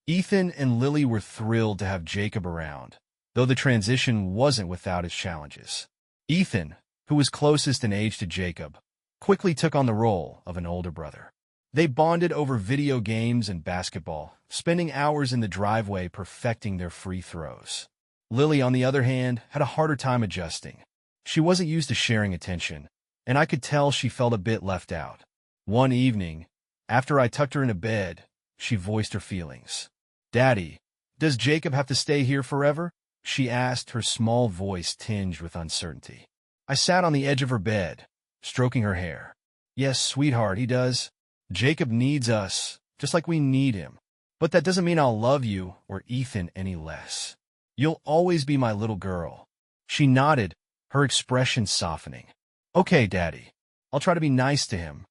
Ethan and Lily were thrilled to have Jacob around, though the transition wasn't without its challenges. Ethan, who was closest in age to Jacob, quickly took on the role of an older brother. They bonded over video games and basketball, spending hours in the driveway perfecting their free throws. Lily, on the other hand, had a harder time adjusting. She wasn't used to sharing attention, and I could tell she felt a bit left out. One evening, after I tucked her into bed, she voiced her feelings. Daddy, does Jacob have to stay here forever? She asked, her small voice tinged with uncertainty. I sat on the edge of her bed, stroking her hair. Yes, sweetheart, he does. Jacob needs us, just like we need him. But that doesn't mean I'll love you or Ethan any less. You'll always be my little girl. She nodded, her expression softening. Okay, Daddy. I'll try to be nice to him.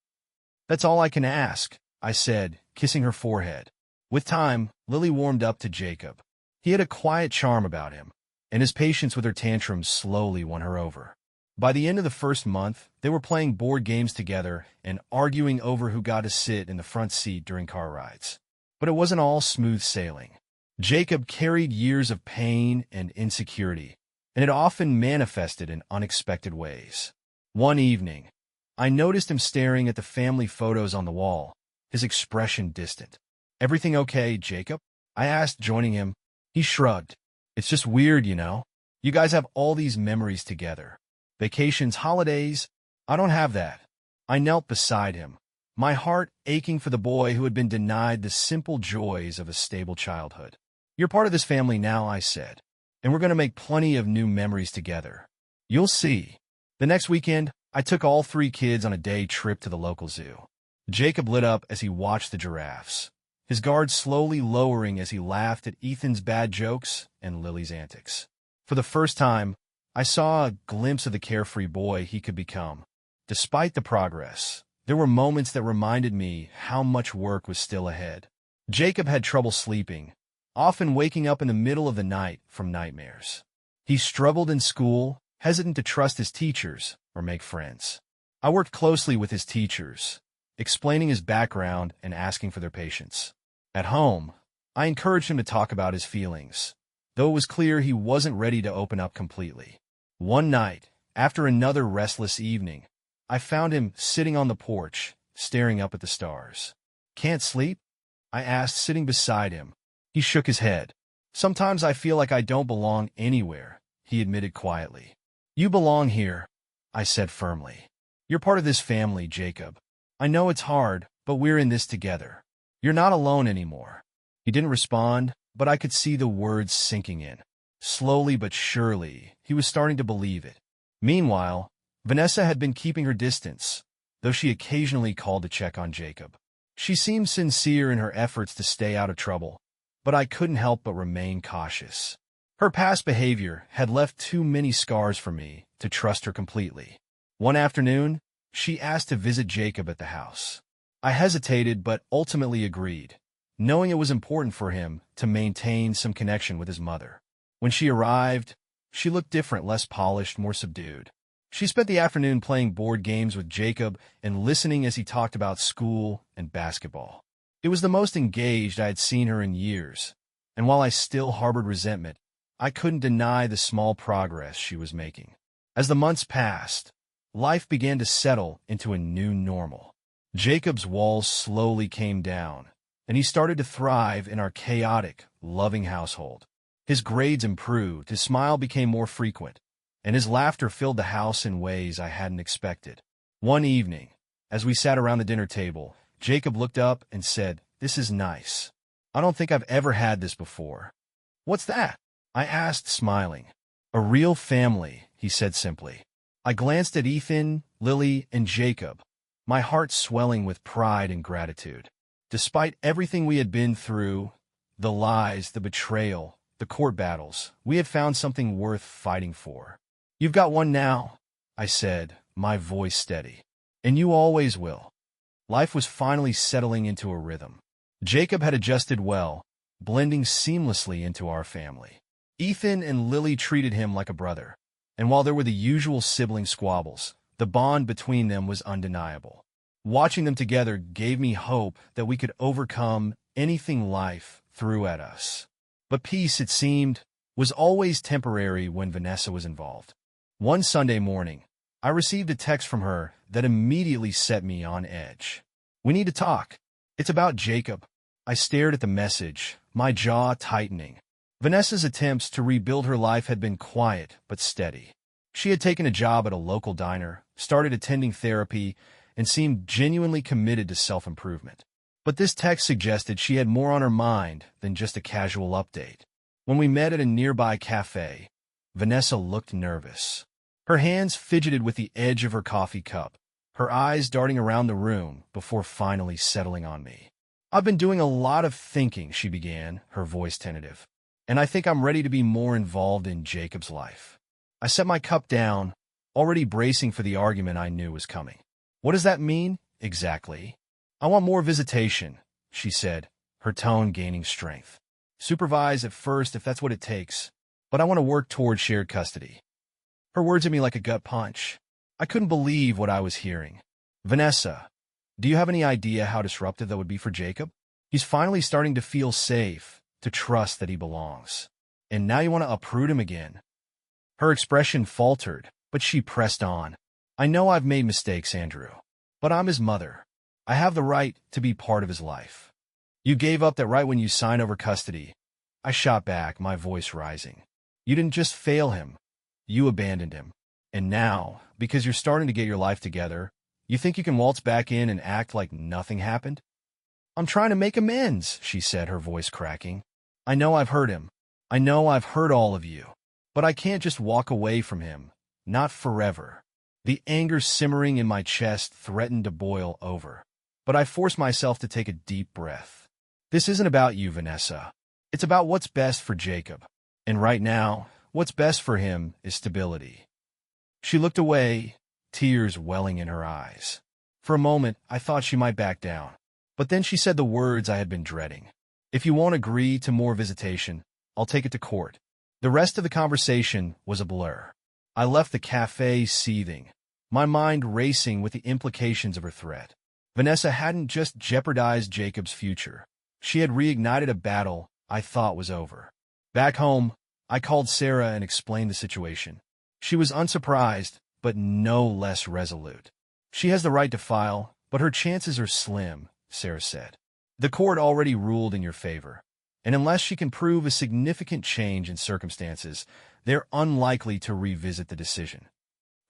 That's all I can ask, I said, kissing her forehead. With time, Lily warmed up to Jacob. He had a quiet charm about him, and his patience with her tantrums slowly won her over. By the end of the first month, they were playing board games together and arguing over who got to sit in the front seat during car rides. But it wasn't all smooth sailing. Jacob carried years of pain and insecurity, and it often manifested in unexpected ways. One evening, I noticed him staring at the family photos on the wall, his expression distant. Everything okay, Jacob? I asked, joining him. He shrugged. It's just weird, you know? You guys have all these memories together. Vacations, holidays. I don't have that. I knelt beside him, my heart aching for the boy who had been denied the simple joys of a stable childhood. You're part of this family now, I said, and we're going to make plenty of new memories together. You'll see. The next weekend, I took all 3 kids on a day trip to the local zoo. Jacob lit up as he watched the giraffes, his guard slowly lowering as he laughed at Ethan's bad jokes and Lily's antics. For the first time, I saw a glimpse of the carefree boy he could become. Despite the progress, there were moments that reminded me how much work was still ahead. Jacob had trouble sleeping, often waking up in the middle of the night from nightmares. He struggled in school, hesitant to trust his teachers or make friends. I worked closely with his teachers, explaining his background and asking for their patience. At home, I encouraged him to talk about his feelings, though it was clear he wasn't ready to open up completely. One night, after another restless evening, I found him sitting on the porch, staring up at the stars. Can't sleep? I asked, sitting beside him. He shook his head. Sometimes I feel like I don't belong anywhere, he admitted quietly. You belong here, I said firmly. You're part of this family, Jacob. I know it's hard, but we're in this together. You're not alone anymore. He didn't respond, but I could see the words sinking in. Slowly but surely, he was starting to believe it. Meanwhile, Vanessa had been keeping her distance, though she occasionally called to check on Jacob. She seemed sincere in her efforts to stay out of trouble, but I couldn't help but remain cautious. Her past behavior had left too many scars for me to trust her completely. One afternoon, she asked to visit Jacob at the house. I hesitated but ultimately agreed, knowing it was important for him to maintain some connection with his mother. When she arrived, she looked different, less polished, more subdued. She spent the afternoon playing board games with Jacob and listening as he talked about school and basketball. It was the most engaged I had seen her in years, and while I still harbored resentment, I couldn't deny the small progress she was making. As the months passed, life began to settle into a new normal. Jacob's walls slowly came down, and he started to thrive in our chaotic, loving household. His grades improved, his smile became more frequent, and his laughter filled the house in ways I hadn't expected. One evening, as we sat around the dinner table, Jacob looked up and said, "This is nice. I don't think I've ever had this before." "What's that?" I asked, smiling. "A real family," he said simply. I glanced at Ethan, Lily, and Jacob, my heart swelling with pride and gratitude. Despite everything we had been through, the lies, the betrayal, the court battles, we had found something worth fighting for. "You've got one now," I said, my voice steady. "And you always will." Life was finally settling into a rhythm. Jacob had adjusted well, blending seamlessly into our family. Ethan and Lily treated him like a brother, and while there were the usual sibling squabbles, the bond between them was undeniable. Watching them together gave me hope that we could overcome anything life threw at us. But peace, it seemed, was always temporary when Vanessa was involved. One Sunday morning, I received a text from her that immediately set me on edge. "We need to talk. It's about Jacob." I stared at the message, my jaw tightening. Vanessa's attempts to rebuild her life had been quiet but steady. She had taken a job at a local diner, started attending therapy, and seemed genuinely committed to self-improvement. But this text suggested she had more on her mind than just a casual update. When we met at a nearby cafe, Vanessa looked nervous. Her hands fidgeted with the edge of her coffee cup, her eyes darting around the room before finally settling on me. "I've been doing a lot of thinking," she began, her voice tentative, "and I think I'm ready to be more involved in Jacob's life." I set my cup down, already bracing for the argument I knew was coming. "What does that mean, exactly?" "I want more visitation," she said, her tone gaining strength. "Supervise at first if that's what it takes, but I want to work toward shared custody." Her words hit me like a gut punch. I couldn't believe what I was hearing. "Vanessa, do you have any idea how disruptive that would be for Jacob? He's finally starting to feel safe, to trust that he belongs. And now you want to uproot him again?" Her expression faltered, but she pressed on. "I know I've made mistakes, Andrew, but I'm his mother. I have the right to be part of his life." "You gave up that right when you signed over custody," I shot back, my voice rising. "You didn't just fail him. You abandoned him. And now, because you're starting to get your life together, you think you can waltz back in and act like nothing happened?" "I'm trying to make amends," she said, her voice cracking. "I know I've hurt him. I know I've hurt all of you. But I can't just walk away from him. Not forever." The anger simmering in my chest threatened to boil over. But I forced myself to take a deep breath. "This isn't about you, Vanessa. It's about what's best for Jacob. And right now, what's best for him is stability." She looked away, tears welling in her eyes. For a moment, I thought she might back down. But then she said the words I had been dreading. "If you won't agree to more visitation, I'll take it to court." The rest of the conversation was a blur. I left the cafe seething, my mind racing with the implications of her threat. Vanessa hadn't just jeopardized Jacob's future. She had reignited a battle I thought was over. Back home, I called Sarah and explained the situation. She was unsurprised, but no less resolute. "She has the right to file, but her chances are slim," Sarah said. "The court already ruled in your favor, and unless she can prove a significant change in circumstances, they're unlikely to revisit the decision."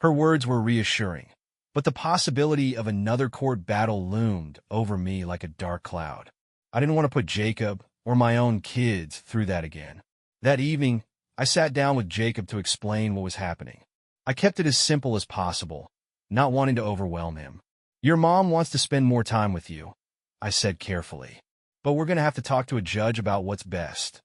Her words were reassuring, but the possibility of another court battle loomed over me like a dark cloud. I didn't want to put Jacob or my own kids through that again. That evening, I sat down with Jacob to explain what was happening. I kept it as simple as possible, not wanting to overwhelm him. "Your mom wants to spend more time with you," I said carefully, "but we're going to have to talk to a judge about what's best."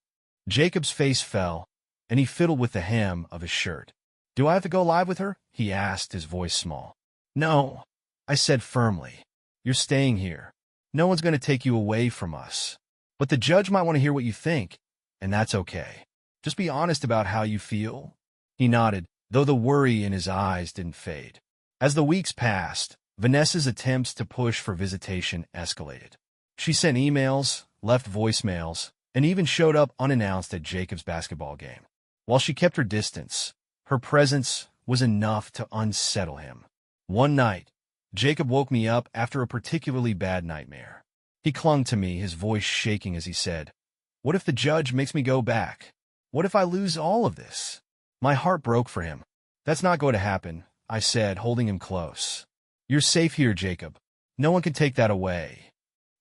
Jacob's face fell, and he fiddled with the hem of his shirt. "Do I have to go live with her?" he asked, his voice small. "No," I said firmly. "You're staying here. No one's going to take you away from us. But the judge might want to hear what you think, and that's okay. Just be honest about how you feel." He nodded, though the worry in his eyes didn't fade. As the weeks passed, Vanessa's attempts to push for visitation escalated. She sent emails, left voicemails, and even showed up unannounced at Jacob's basketball game. While she kept her distance, her presence was enough to unsettle him. One night, Jacob woke me up after a particularly bad nightmare. He clung to me, his voice shaking as he said, "What if the judge makes me go back? What if I lose all of this?" My heart broke for him. "That's not going to happen," I said, holding him close. "You're safe here, Jacob. No one can take that away."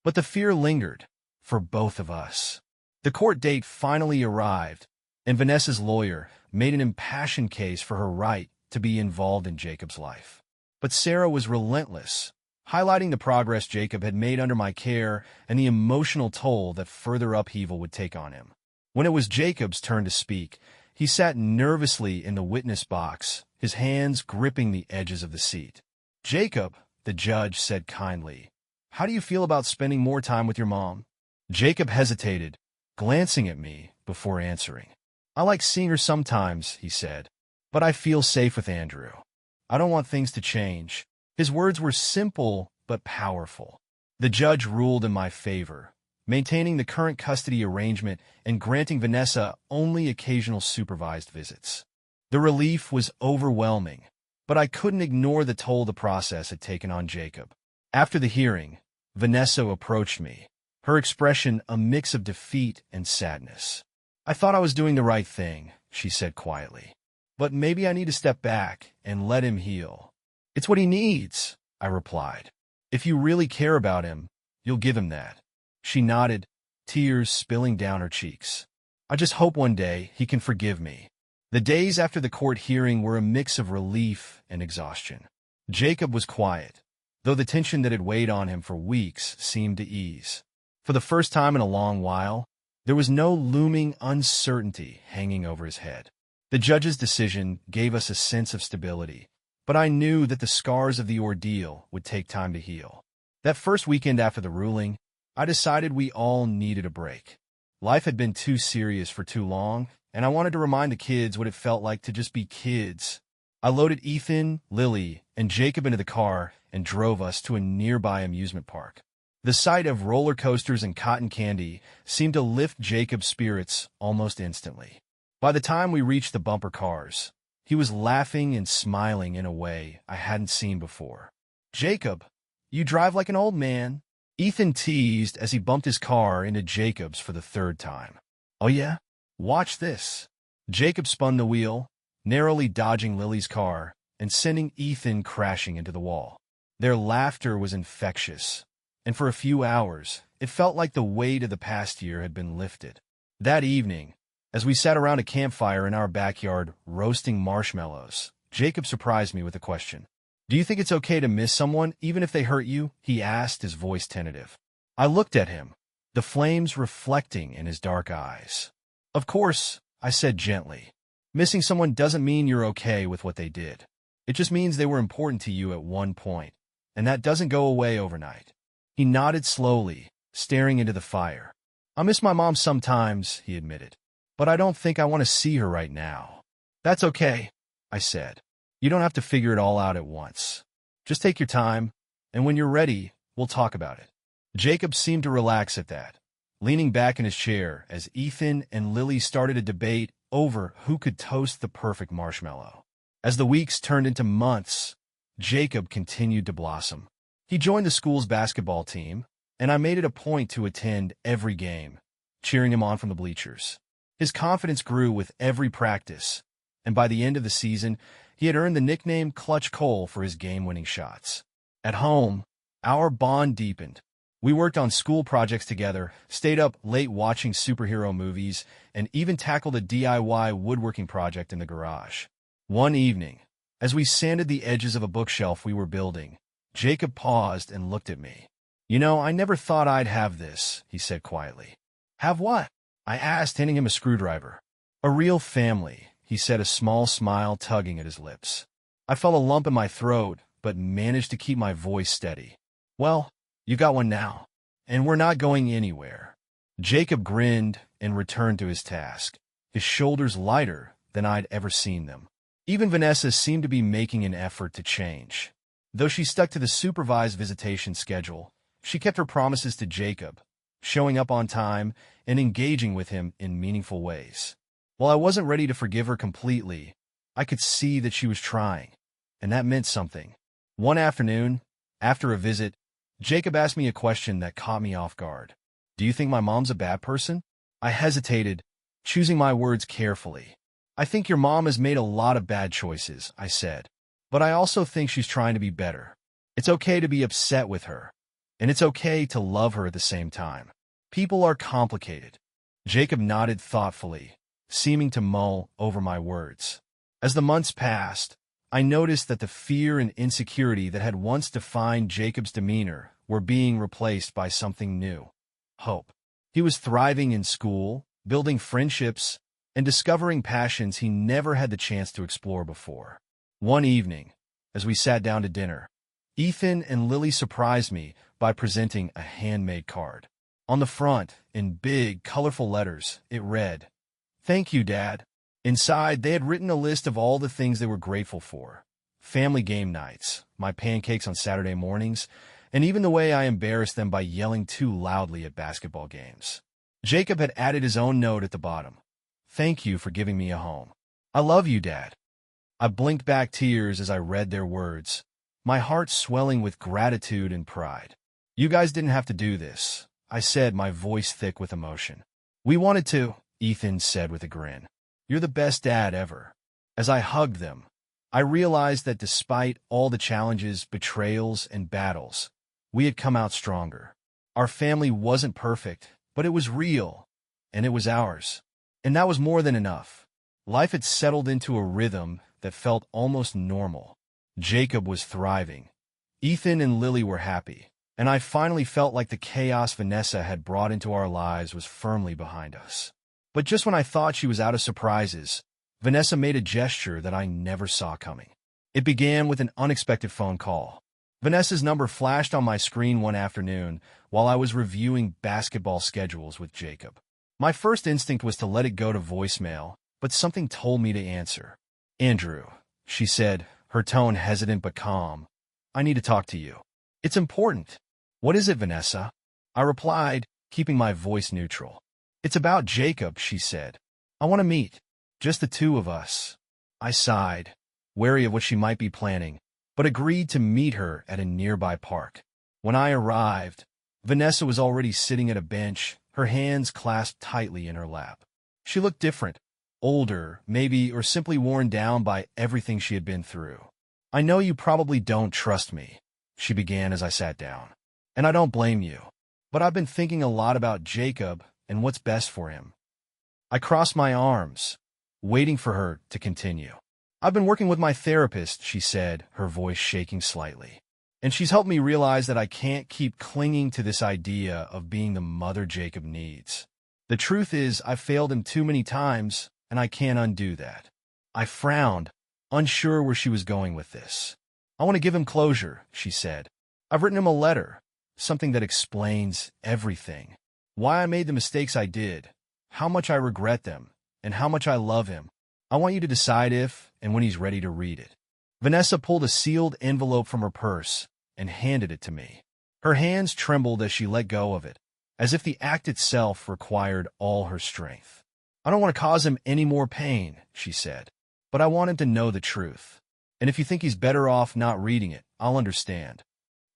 But the fear lingered, for both of us. The court date finally arrived, and Vanessa's lawyer made an impassioned case for her right to be involved in Jacob's life. But Sarah was relentless, highlighting the progress Jacob had made under my care and the emotional toll that further upheaval would take on him. When it was Jacob's turn to speak, he sat nervously in the witness box, his hands gripping the edges of the seat. "Jacob," the judge said kindly, "how do you feel about spending more time with your mom?" Jacob hesitated, glancing at me before answering. "I like seeing her sometimes," he said, "but I feel safe with Andrew. I don't want things to change." His words were simple but powerful. The judge ruled in my favor, maintaining the current custody arrangement and granting Vanessa only occasional supervised visits. The relief was overwhelming, but I couldn't ignore the toll the process had taken on Jacob. After the hearing, Vanessa approached me, her expression a mix of defeat and sadness. "I thought I was doing the right thing," she said quietly. "But maybe I need to step back and let him heal." "It's what he needs," I replied. "If you really care about him, you'll give him that." She nodded, tears spilling down her cheeks. "I just hope one day he can forgive me." The days after the court hearing were a mix of relief and exhaustion. Jacob was quiet, though the tension that had weighed on him for weeks seemed to ease. For the first time in a long while, there was no looming uncertainty hanging over his head. The judge's decision gave us a sense of stability, but I knew that the scars of the ordeal would take time to heal. That first weekend after the ruling, I decided we all needed a break. Life had been too serious for too long, and I wanted to remind the kids what it felt like to just be kids. I loaded Ethan, Lily, and Jacob into the car and drove us to a nearby amusement park. The sight of roller coasters and cotton candy seemed to lift Jacob's spirits almost instantly. By the time we reached the bumper cars, he was laughing and smiling in a way I hadn't seen before. "Jacob, you drive like an old man," Ethan teased as he bumped his car into Jacob's for the third time. "Oh yeah? Watch this." Jacob spun the wheel, narrowly dodging Lily's car and sending Ethan crashing into the wall. Their laughter was infectious, and for a few hours, it felt like the weight of the past year had been lifted. That evening, as we sat around a campfire in our backyard roasting marshmallows, Jacob surprised me with a question. "Do you think it's okay to miss someone even if they hurt you?" he asked, his voice tentative. I looked at him, the flames reflecting in his dark eyes. "Of course," I said gently. "Missing someone doesn't mean you're okay with what they did. It just means they were important to you at one point, and that doesn't go away overnight." He nodded slowly, staring into the fire. "I miss my mom sometimes," he admitted, "but I don't think I want to see her right now." "That's okay," I said. "You don't have to figure it all out at once. Just take your time, and when you're ready, we'll talk about it." Jacob seemed to relax at that, leaning back in his chair as Ethan and Lily started a debate over who could toast the perfect marshmallow. As the weeks turned into months, Jacob continued to blossom. He joined the school's basketball team, and I made it a point to attend every game, cheering him on from the bleachers. His confidence grew with every practice, and by the end of the season, he had earned the nickname Clutch Cole for his game-winning shots. At home, our bond deepened. We worked on school projects together, stayed up late watching superhero movies, and even tackled a DIY woodworking project in the garage. One evening, as we sanded the edges of a bookshelf we were building, Jacob paused and looked at me. "You know, I never thought I'd have this," he said quietly. "Have what?" I asked, handing him a screwdriver. "A real family," he said, a small smile tugging at his lips. I felt a lump in my throat, but managed to keep my voice steady. "Well, you got one now, and we're not going anywhere." Jacob grinned and returned to his task, his shoulders lighter than I'd ever seen them. Even Vanessa seemed to be making an effort to change. Though she stuck to the supervised visitation schedule, she kept her promises to Jacob, showing up on time and engaging with him in meaningful ways. While I wasn't ready to forgive her completely, I could see that she was trying, and that meant something. One afternoon, after a visit, Jacob asked me a question that caught me off guard. "Do you think my mom's a bad person?" I hesitated, choosing my words carefully. I think your mom has made a lot of bad choices, I said. But I also think she's trying to be better. It's okay to be upset with her. And it's okay to love her at the same time. People are complicated. Jacob nodded thoughtfully, seeming to mull over my words. As the months passed, I noticed that the fear and insecurity that had once defined Jacob's demeanor were being replaced by something new: hope. He was thriving in school, building friendships, and discovering passions he never had the chance to explore before. One evening, as we sat down to dinner, Ethan and Lily surprised me by presenting a handmade card. On the front, in big, colorful letters, it read, "Thank you, Dad." Inside, they had written a list of all the things they were grateful for: family game nights, my pancakes on Saturday mornings, and even the way I embarrassed them by yelling too loudly at basketball games. Jacob had added his own note at the bottom: "Thank you for giving me a home. I love you, Dad." I blinked back tears as I read their words, my heart swelling with gratitude and pride. "You guys didn't have to do this," I said, my voice thick with emotion. "We wanted to," Ethan said with a grin. "You're the best dad ever." As I hugged them, I realized that despite all the challenges, betrayals, and battles, we had come out stronger. Our family wasn't perfect, but it was real, and it was ours. And that was more than enough. Life had settled into a rhythm that felt almost normal. Jacob was thriving. Ethan and Lily were happy. And I finally felt like the chaos Vanessa had brought into our lives was firmly behind us. But just when I thought she was out of surprises, Vanessa made a gesture that I never saw coming. It began with an unexpected phone call. Vanessa's number flashed on my screen one afternoon while I was reviewing basketball schedules with Jacob. My first instinct was to let it go to voicemail, but something told me to answer. "Andrew," she said, her tone hesitant but calm, "I need to talk to you. It's important." "What is it, Vanessa?" I replied, keeping my voice neutral. "It's about Jacob," she said. "I want to meet. Just the two of us." I sighed, wary of what she might be planning, but agreed to meet her at a nearby park. When I arrived, Vanessa was already sitting at a bench, her hands clasped tightly in her lap. She looked different, older, maybe, or simply worn down by everything she had been through. "I know you probably don't trust me," she began as I sat down. "And I don't blame you. But I've been thinking a lot about Jacob and what's best for him." I crossed my arms, waiting for her to continue. "I've been working with my therapist," she said, her voice shaking slightly. "And she's helped me realize that I can't keep clinging to this idea of being the mother Jacob needs. The truth is, I've failed him too many times, and I can't undo that." I frowned, unsure where she was going with this. "I want to give him closure," she said. "I've written him a letter, something that explains everything. Why I made the mistakes I did, how much I regret them, and how much I love him. I want you to decide if and when he's ready to read it." Vanessa pulled a sealed envelope from her purse and handed it to me. Her hands trembled as she let go of it, as if the act itself required all her strength. "I don't want to cause him any more pain," she said, "but I want him to know the truth. And if you think he's better off not reading it, I'll understand."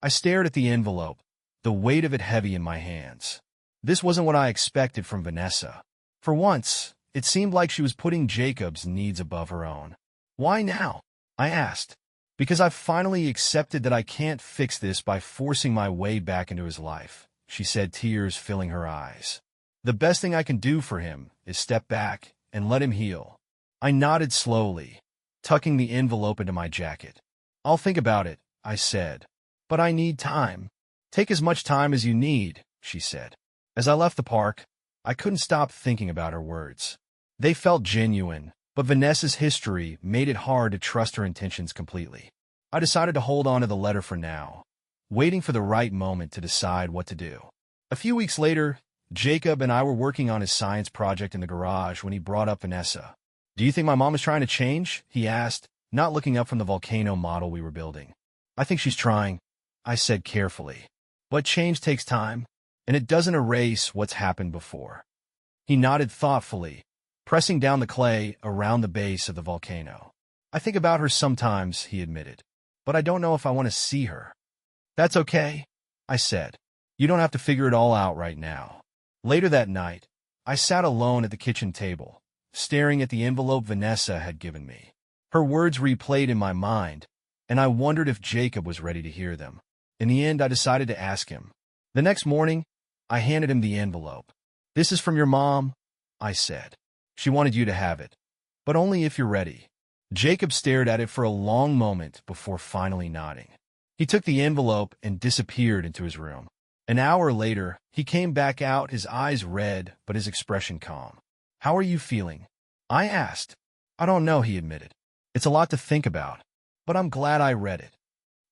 I stared at the envelope, the weight of it heavy in my hands. This wasn't what I expected from Vanessa. For once, it seemed like she was putting Jacob's needs above her own. "Why now?" I asked. "Because I've finally accepted that I can't fix this by forcing my way back into his life," she said, tears filling her eyes. "The best thing I can do for him is step back and let him heal." I nodded slowly, tucking the envelope into my jacket. "I'll think about it," I said. "But I need time." "Take as much time as you need," she said. As I left the park, I couldn't stop thinking about her words. They felt genuine, but Vanessa's history made it hard to trust her intentions completely. I decided to hold on to the letter for now, waiting for the right moment to decide what to do. A few weeks later, Jacob and I were working on his science project in the garage when he brought up Vanessa. "Do you think my mom is trying to change?" he asked, not looking up from the volcano model we were building. "I think she's trying," I said carefully. "But change takes time, and it doesn't erase what's happened before." He nodded thoughtfully, pressing down the clay around the base of the volcano. "I think about her sometimes," he admitted, "but I don't know if I want to see her." "That's okay," I said. "You don't have to figure it all out right now." Later that night, I sat alone at the kitchen table, staring at the envelope Vanessa had given me. Her words replayed in my mind, and I wondered if Jacob was ready to hear them. In the end, I decided to ask him. The next morning, I handed him the envelope. "This is from your mom," I said. "She wanted you to have it, but only if you're ready." Jacob stared at it for a long moment before finally nodding. He took the envelope and disappeared into his room. An hour later, he came back out, his eyes red, but his expression calm. "How are you feeling?" I asked. "I don't know," he admitted. "It's a lot to think about, but I'm glad I read it."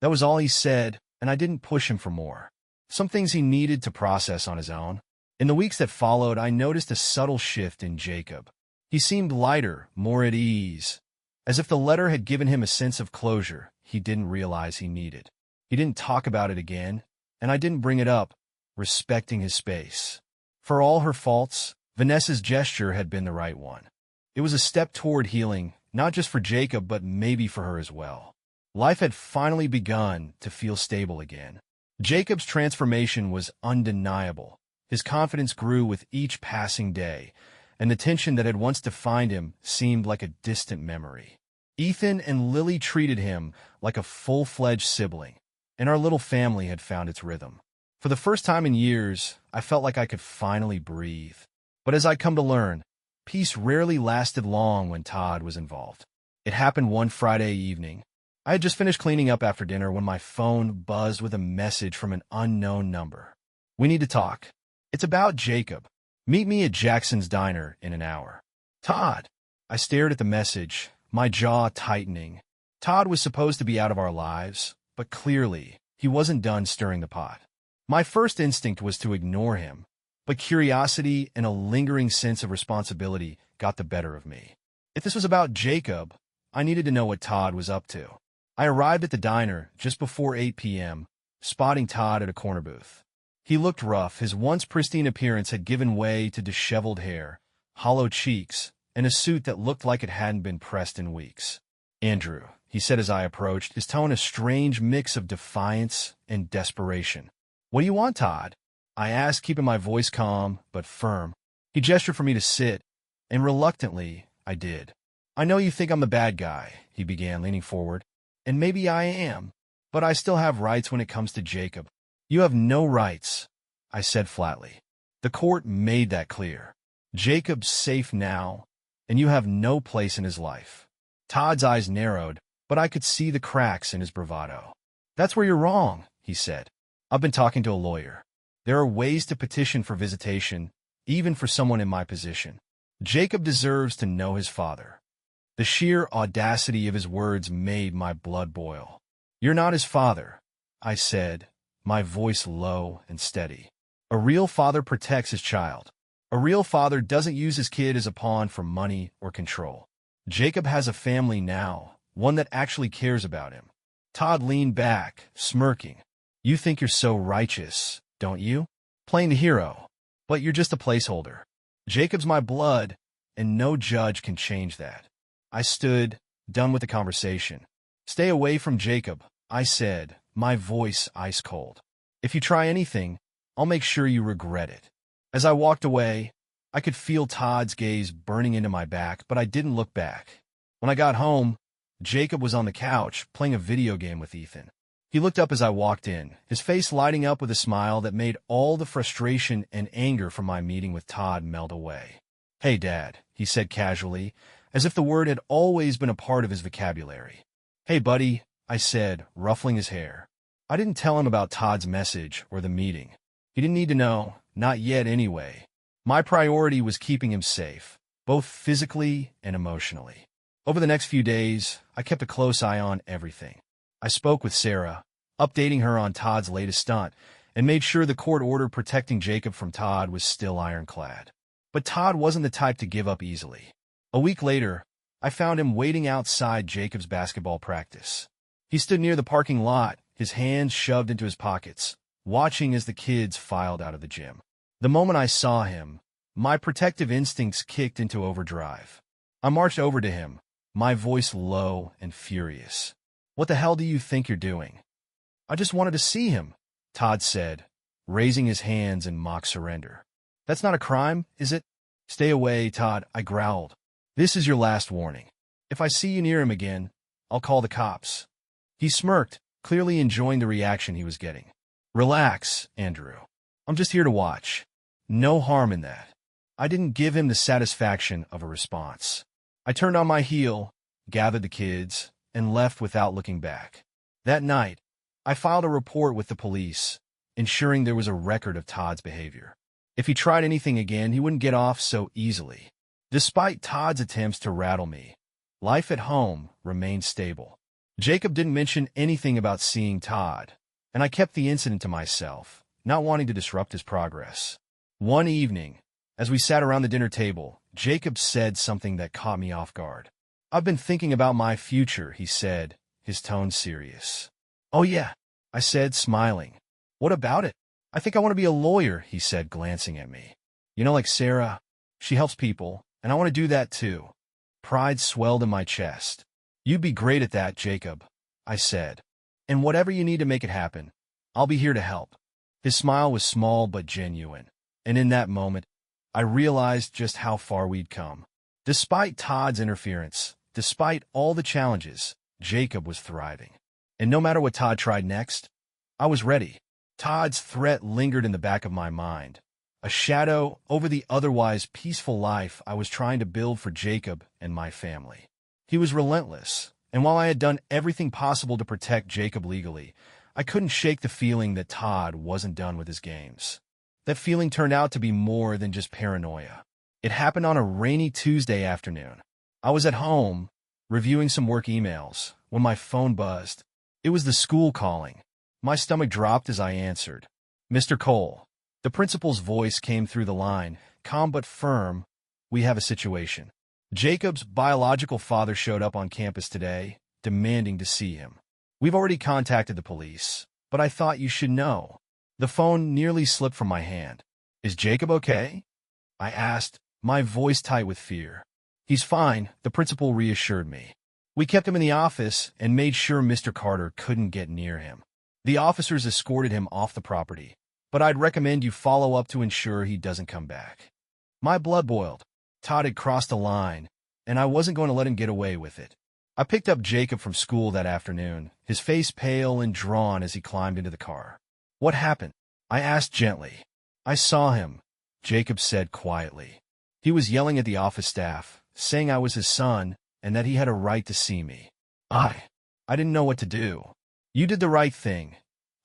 That was all he said, and I didn't push him for more. Some things he needed to process on his own. In the weeks that followed, I noticed a subtle shift in Jacob. He seemed lighter, more at ease, as if the letter had given him a sense of closure he didn't realize he needed. He didn't talk about it again, and I didn't bring it up, respecting his space. For all her faults, Vanessa's gesture had been the right one. It was a step toward healing, not just for Jacob, but maybe for her as well. Life had finally begun to feel stable again. Jacob's transformation was undeniable. His confidence grew with each passing day, and the tension that had once defined him seemed like a distant memory. Ethan and Lily treated him like a full-fledged sibling, and our little family had found its rhythm. For the first time in years, I felt like I could finally breathe. But as I'd come to learn, peace rarely lasted long when Todd was involved. It happened one Friday evening. I had just finished cleaning up after dinner when my phone buzzed with a message from an unknown number. "We need to talk. It's about Jacob. Meet me at Jackson's Diner in an hour." "Todd." I stared at the message, my jaw tightening. Todd was supposed to be out of our lives, but clearly, he wasn't done stirring the pot. My first instinct was to ignore him, but curiosity and a lingering sense of responsibility got the better of me. If this was about Jacob, I needed to know what Todd was up to. I arrived at the diner just before 8 p.m., spotting Todd at a corner booth. He looked rough. His once pristine appearance had given way to disheveled hair, hollow cheeks, and a suit that looked like it hadn't been pressed in weeks. "Andrew," he said as I approached, his tone a strange mix of defiance and desperation. "What do you want, Todd?" I asked, keeping my voice calm but firm. He gestured for me to sit, and reluctantly, I did. "I know you think I'm the bad guy," he began, leaning forward, "and maybe I am, but I still have rights when it comes to Jacob." "You have no rights," I said flatly. "The court made that clear. Jacob's safe now, and you have no place in his life." Todd's eyes narrowed, but I could see the cracks in his bravado. "That's where you're wrong," he said. "I've been talking to a lawyer. There are ways to petition for visitation, even for someone in my position. Jacob deserves to know his father." The sheer audacity of his words made my blood boil. "You're not his father," I said, my voice low and steady. "A real father protects his child. A real father doesn't use his kid as a pawn for money or control. Jacob has a family now, one that actually cares about him." Todd leaned back, smirking. "You think you're so righteous, don't you? Playing the hero. But you're just a placeholder. Jacob's my blood, and no judge can change that." I stood, done with the conversation. "Stay away from Jacob," I said, my voice ice cold. "If you try anything, I'll make sure you regret it." As I walked away, I could feel Todd's gaze burning into my back, but I didn't look back. When I got home, Jacob was on the couch, playing a video game with Ethan. He looked up as I walked in, his face lighting up with a smile that made all the frustration and anger from my meeting with Todd melt away. "Hey, Dad," he said casually, as if the word had always been a part of his vocabulary. "Hey, buddy," I said, ruffling his hair. I didn't tell him about Todd's message or the meeting. He didn't need to know, not yet anyway. My priority was keeping him safe, both physically and emotionally. Over the next few days, I kept a close eye on everything. I spoke with Sarah, updating her on Todd's latest stunt, and made sure the court order protecting Jacob from Todd was still ironclad. But Todd wasn't the type to give up easily. A week later, I found him waiting outside Jacob's basketball practice. He stood near the parking lot, his hands shoved into his pockets, watching as the kids filed out of the gym. The moment I saw him, my protective instincts kicked into overdrive. I marched over to him, my voice low and furious. "What the hell do you think you're doing?" "I just wanted to see him," Todd said, raising his hands in mock surrender. "That's not a crime, is it?" "Stay away, Todd," I growled, This is your last warning. If I see you near him again, I'll call the cops." He smirked, clearly enjoying the reaction he was getting. "Relax, Andrew. I'm just here to watch. No harm in that." I didn't give him the satisfaction of a response. I turned on my heel, gathered the kids, and left without looking back. That night, I filed a report with the police, ensuring there was a record of Todd's behavior. If he tried anything again, he wouldn't get off so easily. Despite Todd's attempts to rattle me, life at home remained stable. Jacob didn't mention anything about seeing Todd, and I kept the incident to myself, not wanting to disrupt his progress. One evening, as we sat around the dinner table, Jacob said something that caught me off guard. "I've been thinking about my future," he said, his tone serious. "Oh yeah," I said, smiling. "What about it?" "I think I want to be a lawyer," he said, glancing at me. "You know, like Sarah, she helps people, and I want to do that too." Pride swelled in my chest. "You'd be great at that, Jacob," I said. "And whatever you need to make it happen, I'll be here to help." His smile was small but genuine, and in that moment, I realized just how far we'd come. Despite Todd's interference, despite all the challenges, Jacob was thriving. And no matter what Todd tried next, I was ready. Todd's threat lingered in the back of my mind, a shadow over the otherwise peaceful life I was trying to build for Jacob and my family. He was relentless, and while I had done everything possible to protect Jacob legally, I couldn't shake the feeling that Todd wasn't done with his games. That feeling turned out to be more than just paranoia. It happened on a rainy Tuesday afternoon. I was at home, reviewing some work emails, when my phone buzzed. It was the school calling. My stomach dropped as I answered. "Mr. Cole." The principal's voice came through the line, calm but firm. "We have a situation. Jacob's biological father showed up on campus today, demanding to see him. We've already contacted the police, but I thought you should know." The phone nearly slipped from my hand. "Is Jacob okay?" I asked, my voice tight with fear. "He's fine," the principal reassured me. "We kept him in the office and made sure Mr. Carter couldn't get near him. The officers escorted him off the property, but I'd recommend you follow up to ensure he doesn't come back." My blood boiled. Todd had crossed a line, and I wasn't going to let him get away with it. I picked up Jacob from school that afternoon, his face pale and drawn as he climbed into the car. "What happened?" I asked gently. "I saw him," Jacob said quietly. "He was yelling at the office staff, saying I was his son and that he had a right to see me. I didn't know what to do." "You did the right thing,"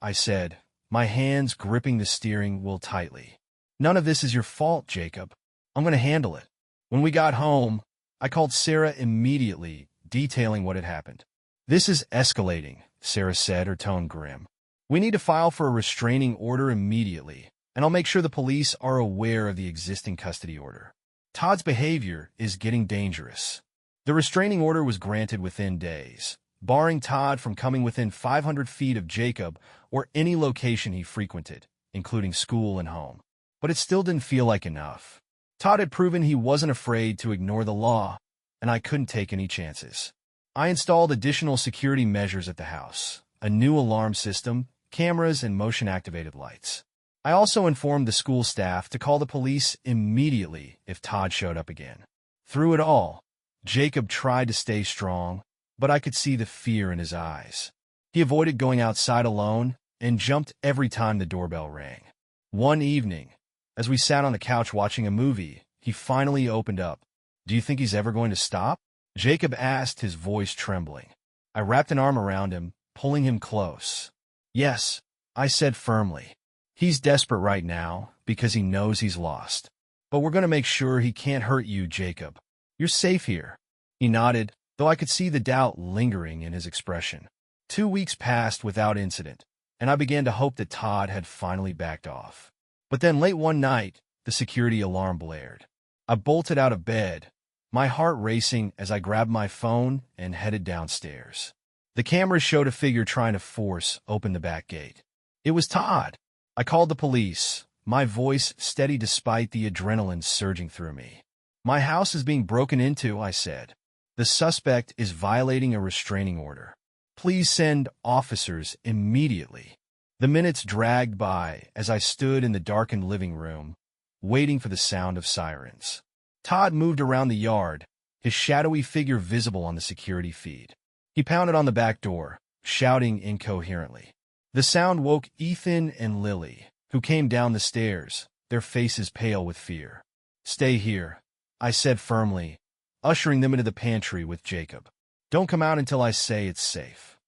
I said, my hands gripping the steering wheel tightly. "None of this is your fault, Jacob. I'm going to handle it." When we got home, I called Sarah immediately, detailing what had happened. "This is escalating," Sarah said, her tone grim. "We need to file for a restraining order immediately, and I'll make sure the police are aware of the existing custody order. Todd's behavior is getting dangerous." The restraining order was granted within days, barring Todd from coming within 500 feet of Jacob or any location he frequented, including school and home. But it still didn't feel like enough. Todd had proven he wasn't afraid to ignore the law, and I couldn't take any chances. I installed additional security measures at the house, a new alarm system, cameras, and motion-activated lights. I also informed the school staff to call the police immediately if Todd showed up again. Through it all, Jacob tried to stay strong, but I could see the fear in his eyes. He avoided going outside alone and jumped every time the doorbell rang. One evening, as we sat on the couch watching a movie, he finally opened up. "Do you think he's ever going to stop?" Jacob asked, his voice trembling. I wrapped an arm around him, pulling him close. "Yes," I said firmly. "He's desperate right now because he knows he's lost. But we're going to make sure he can't hurt you, Jacob. You're safe here." He nodded, though I could see the doubt lingering in his expression. 2 weeks passed without incident, and I began to hope that Todd had finally backed off. But then late one night, the security alarm blared. I bolted out of bed, my heart racing as I grabbed my phone and headed downstairs. The camera showed a figure trying to force open the back gate. It was Todd. I called the police, my voice steady despite the adrenaline surging through me. "My house is being broken into," I said. "The suspect is violating a restraining order. Please send officers immediately." The minutes dragged by as I stood in the darkened living room, waiting for the sound of sirens. Todd moved around the yard, his shadowy figure visible on the security feed. He pounded on the back door, shouting incoherently. The sound woke Ethan and Lily, who came down the stairs, their faces pale with fear. "Stay here," I said firmly, ushering them into the pantry with Jacob. "Don't come out until I say it's safe."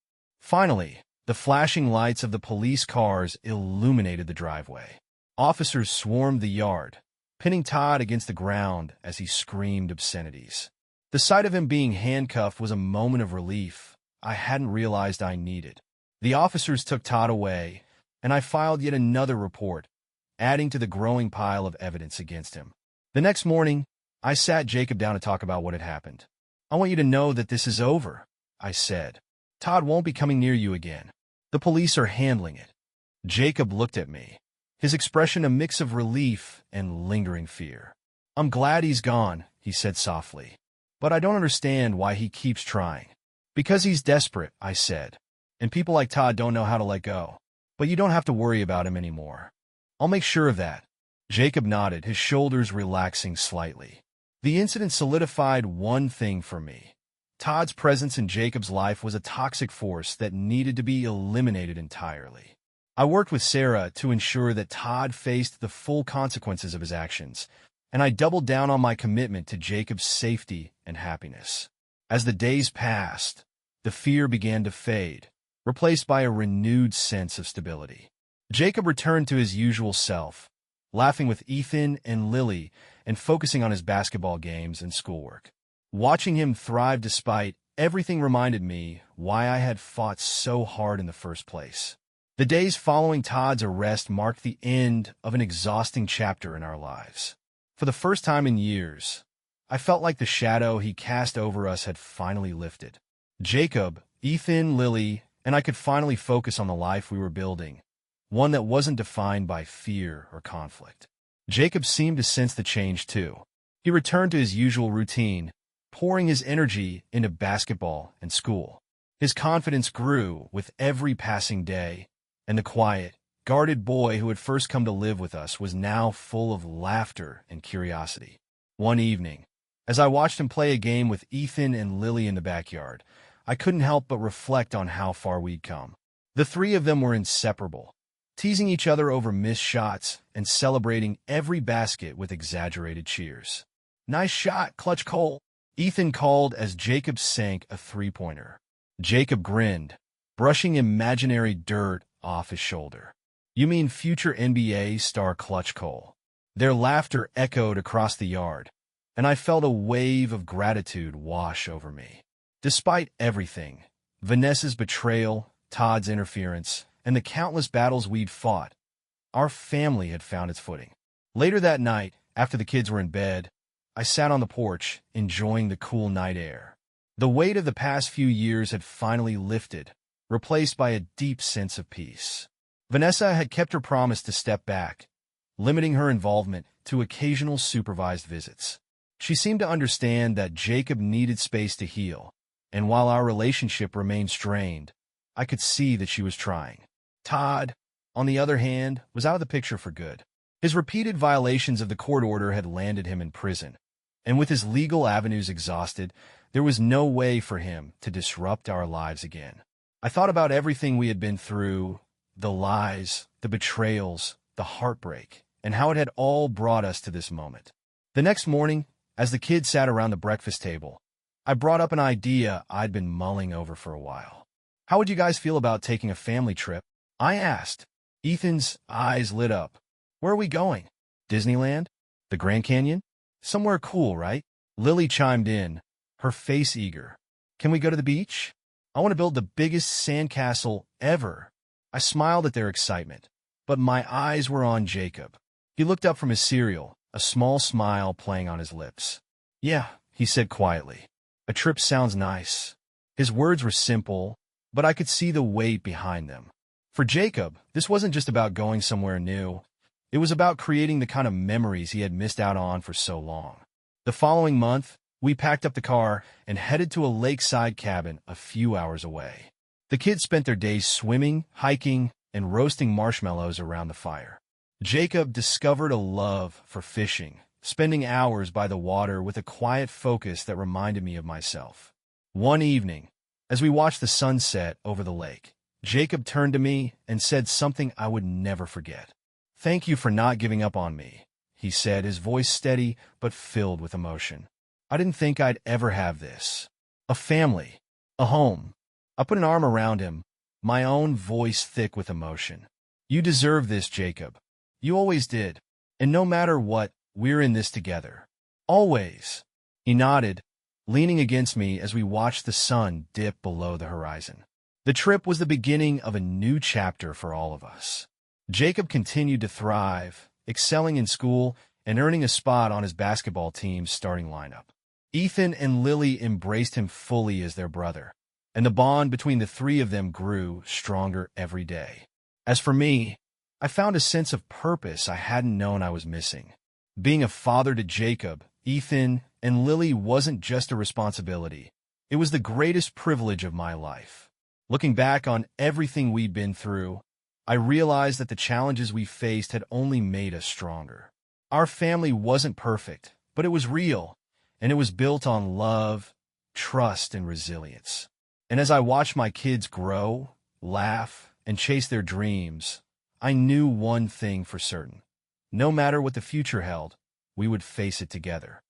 Finally, the flashing lights of the police cars illuminated the driveway. Officers swarmed the yard, pinning Todd against the ground as he screamed obscenities. The sight of him being handcuffed was a moment of relief I hadn't realized I needed. The officers took Todd away, and I filed yet another report, adding to the growing pile of evidence against him. The next morning, I sat Jacob down to talk about what had happened. "I want you to know that this is over," I said. "Todd won't be coming near you again. The police are handling it." Jacob looked at me, his expression a mix of relief and lingering fear. "I'm glad he's gone," he said softly. "But I don't understand why he keeps trying." "Because he's desperate," I said. "And people like Todd don't know how to let go. But you don't have to worry about him anymore. I'll make sure of that." Jacob nodded, his shoulders relaxing slightly. The incident solidified one thing for me. Todd's presence in Jacob's life was a toxic force that needed to be eliminated entirely. I worked with Sarah to ensure that Todd faced the full consequences of his actions, and I doubled down on my commitment to Jacob's safety and happiness. As the days passed, the fear began to fade, replaced by a renewed sense of stability. Jacob returned to his usual self, laughing with Ethan and Lily and focusing on his basketball games and schoolwork. Watching him thrive despite everything reminded me why I had fought so hard in the first place. The days following Todd's arrest marked the end of an exhausting chapter in our lives. For the first time in years, I felt like the shadow he cast over us had finally lifted. Jacob, Ethan, Lily, and I could finally focus on the life we were building, one that wasn't defined by fear or conflict. Jacob seemed to sense the change too. He returned to his usual routine, pouring his energy into basketball and school. His confidence grew with every passing day, and the quiet, guarded boy who had first come to live with us was now full of laughter and curiosity. One evening, as I watched him play a game with Ethan and Lily in the backyard, I couldn't help but reflect on how far we'd come. The three of them were inseparable, teasing each other over missed shots and celebrating every basket with exaggerated cheers. "Nice shot, Clutch Cole," Ethan called as Jacob sank a three-pointer. Jacob grinned, brushing imaginary dirt off his shoulder. "You mean future NBA star Clutch Cole?" Their laughter echoed across the yard, and I felt a wave of gratitude wash over me. Despite everything, Vanessa's betrayal, Todd's interference, and the countless battles we'd fought, our family had found its footing. Later that night, after the kids were in bed, I sat on the porch, enjoying the cool night air. The weight of the past few years had finally lifted, replaced by a deep sense of peace. Vanessa had kept her promise to step back, limiting her involvement to occasional supervised visits. She seemed to understand that Jacob needed space to heal, and while our relationship remained strained, I could see that she was trying. Todd, on the other hand, was out of the picture for good. His repeated violations of the court order had landed him in prison, and with his legal avenues exhausted, there was no way for him to disrupt our lives again. I thought about everything we had been through, the lies, the betrayals, the heartbreak, and how it had all brought us to this moment. The next morning, as the kids sat around the breakfast table, I brought up an idea I'd been mulling over for a while. "How would you guys feel about taking a family trip?" I asked. Ethan's eyes lit up. "Where are we going? Disneyland? The Grand Canyon? Somewhere cool, right?" Lily chimed in, her face eager. "Can we go to the beach? I want to build the biggest sandcastle ever." I smiled at their excitement, but my eyes were on Jacob. He looked up from his cereal, a small smile playing on his lips. "Yeah," he said quietly. "A trip sounds nice." His words were simple, but I could see the weight behind them. For Jacob, this wasn't just about going somewhere new. It was about creating the kind of memories he had missed out on for so long. The following month, we packed up the car and headed to a lakeside cabin a few hours away. The kids spent their days swimming, hiking, and roasting marshmallows around the fire. Jacob discovered a love for fishing, spending hours by the water with a quiet focus that reminded me of myself. One evening, as we watched the sunset over the lake, Jacob turned to me and said something I would never forget. "Thank you for not giving up on me," he said, his voice steady but filled with emotion. "I didn't think I'd ever have this. A family. A home." I put an arm around him, my own voice thick with emotion. "You deserve this, Jacob. You always did. And no matter what, we're in this together. Always." He nodded, leaning against me as we watched the sun dip below the horizon. The trip was the beginning of a new chapter for all of us. Jacob continued to thrive, excelling in school and earning a spot on his basketball team's starting lineup. Ethan and Lily embraced him fully as their brother, and the bond between the three of them grew stronger every day. As for me, I found a sense of purpose I hadn't known I was missing. Being a father to Jacob, Ethan, and Lily wasn't just a responsibility. It was the greatest privilege of my life. Looking back on everything we'd been through, I realized that the challenges we faced had only made us stronger. Our family wasn't perfect, but it was real, and it was built on love, trust, and resilience. And as I watched my kids grow, laugh, and chase their dreams, I knew one thing for certain. No matter what the future held, we would face it together.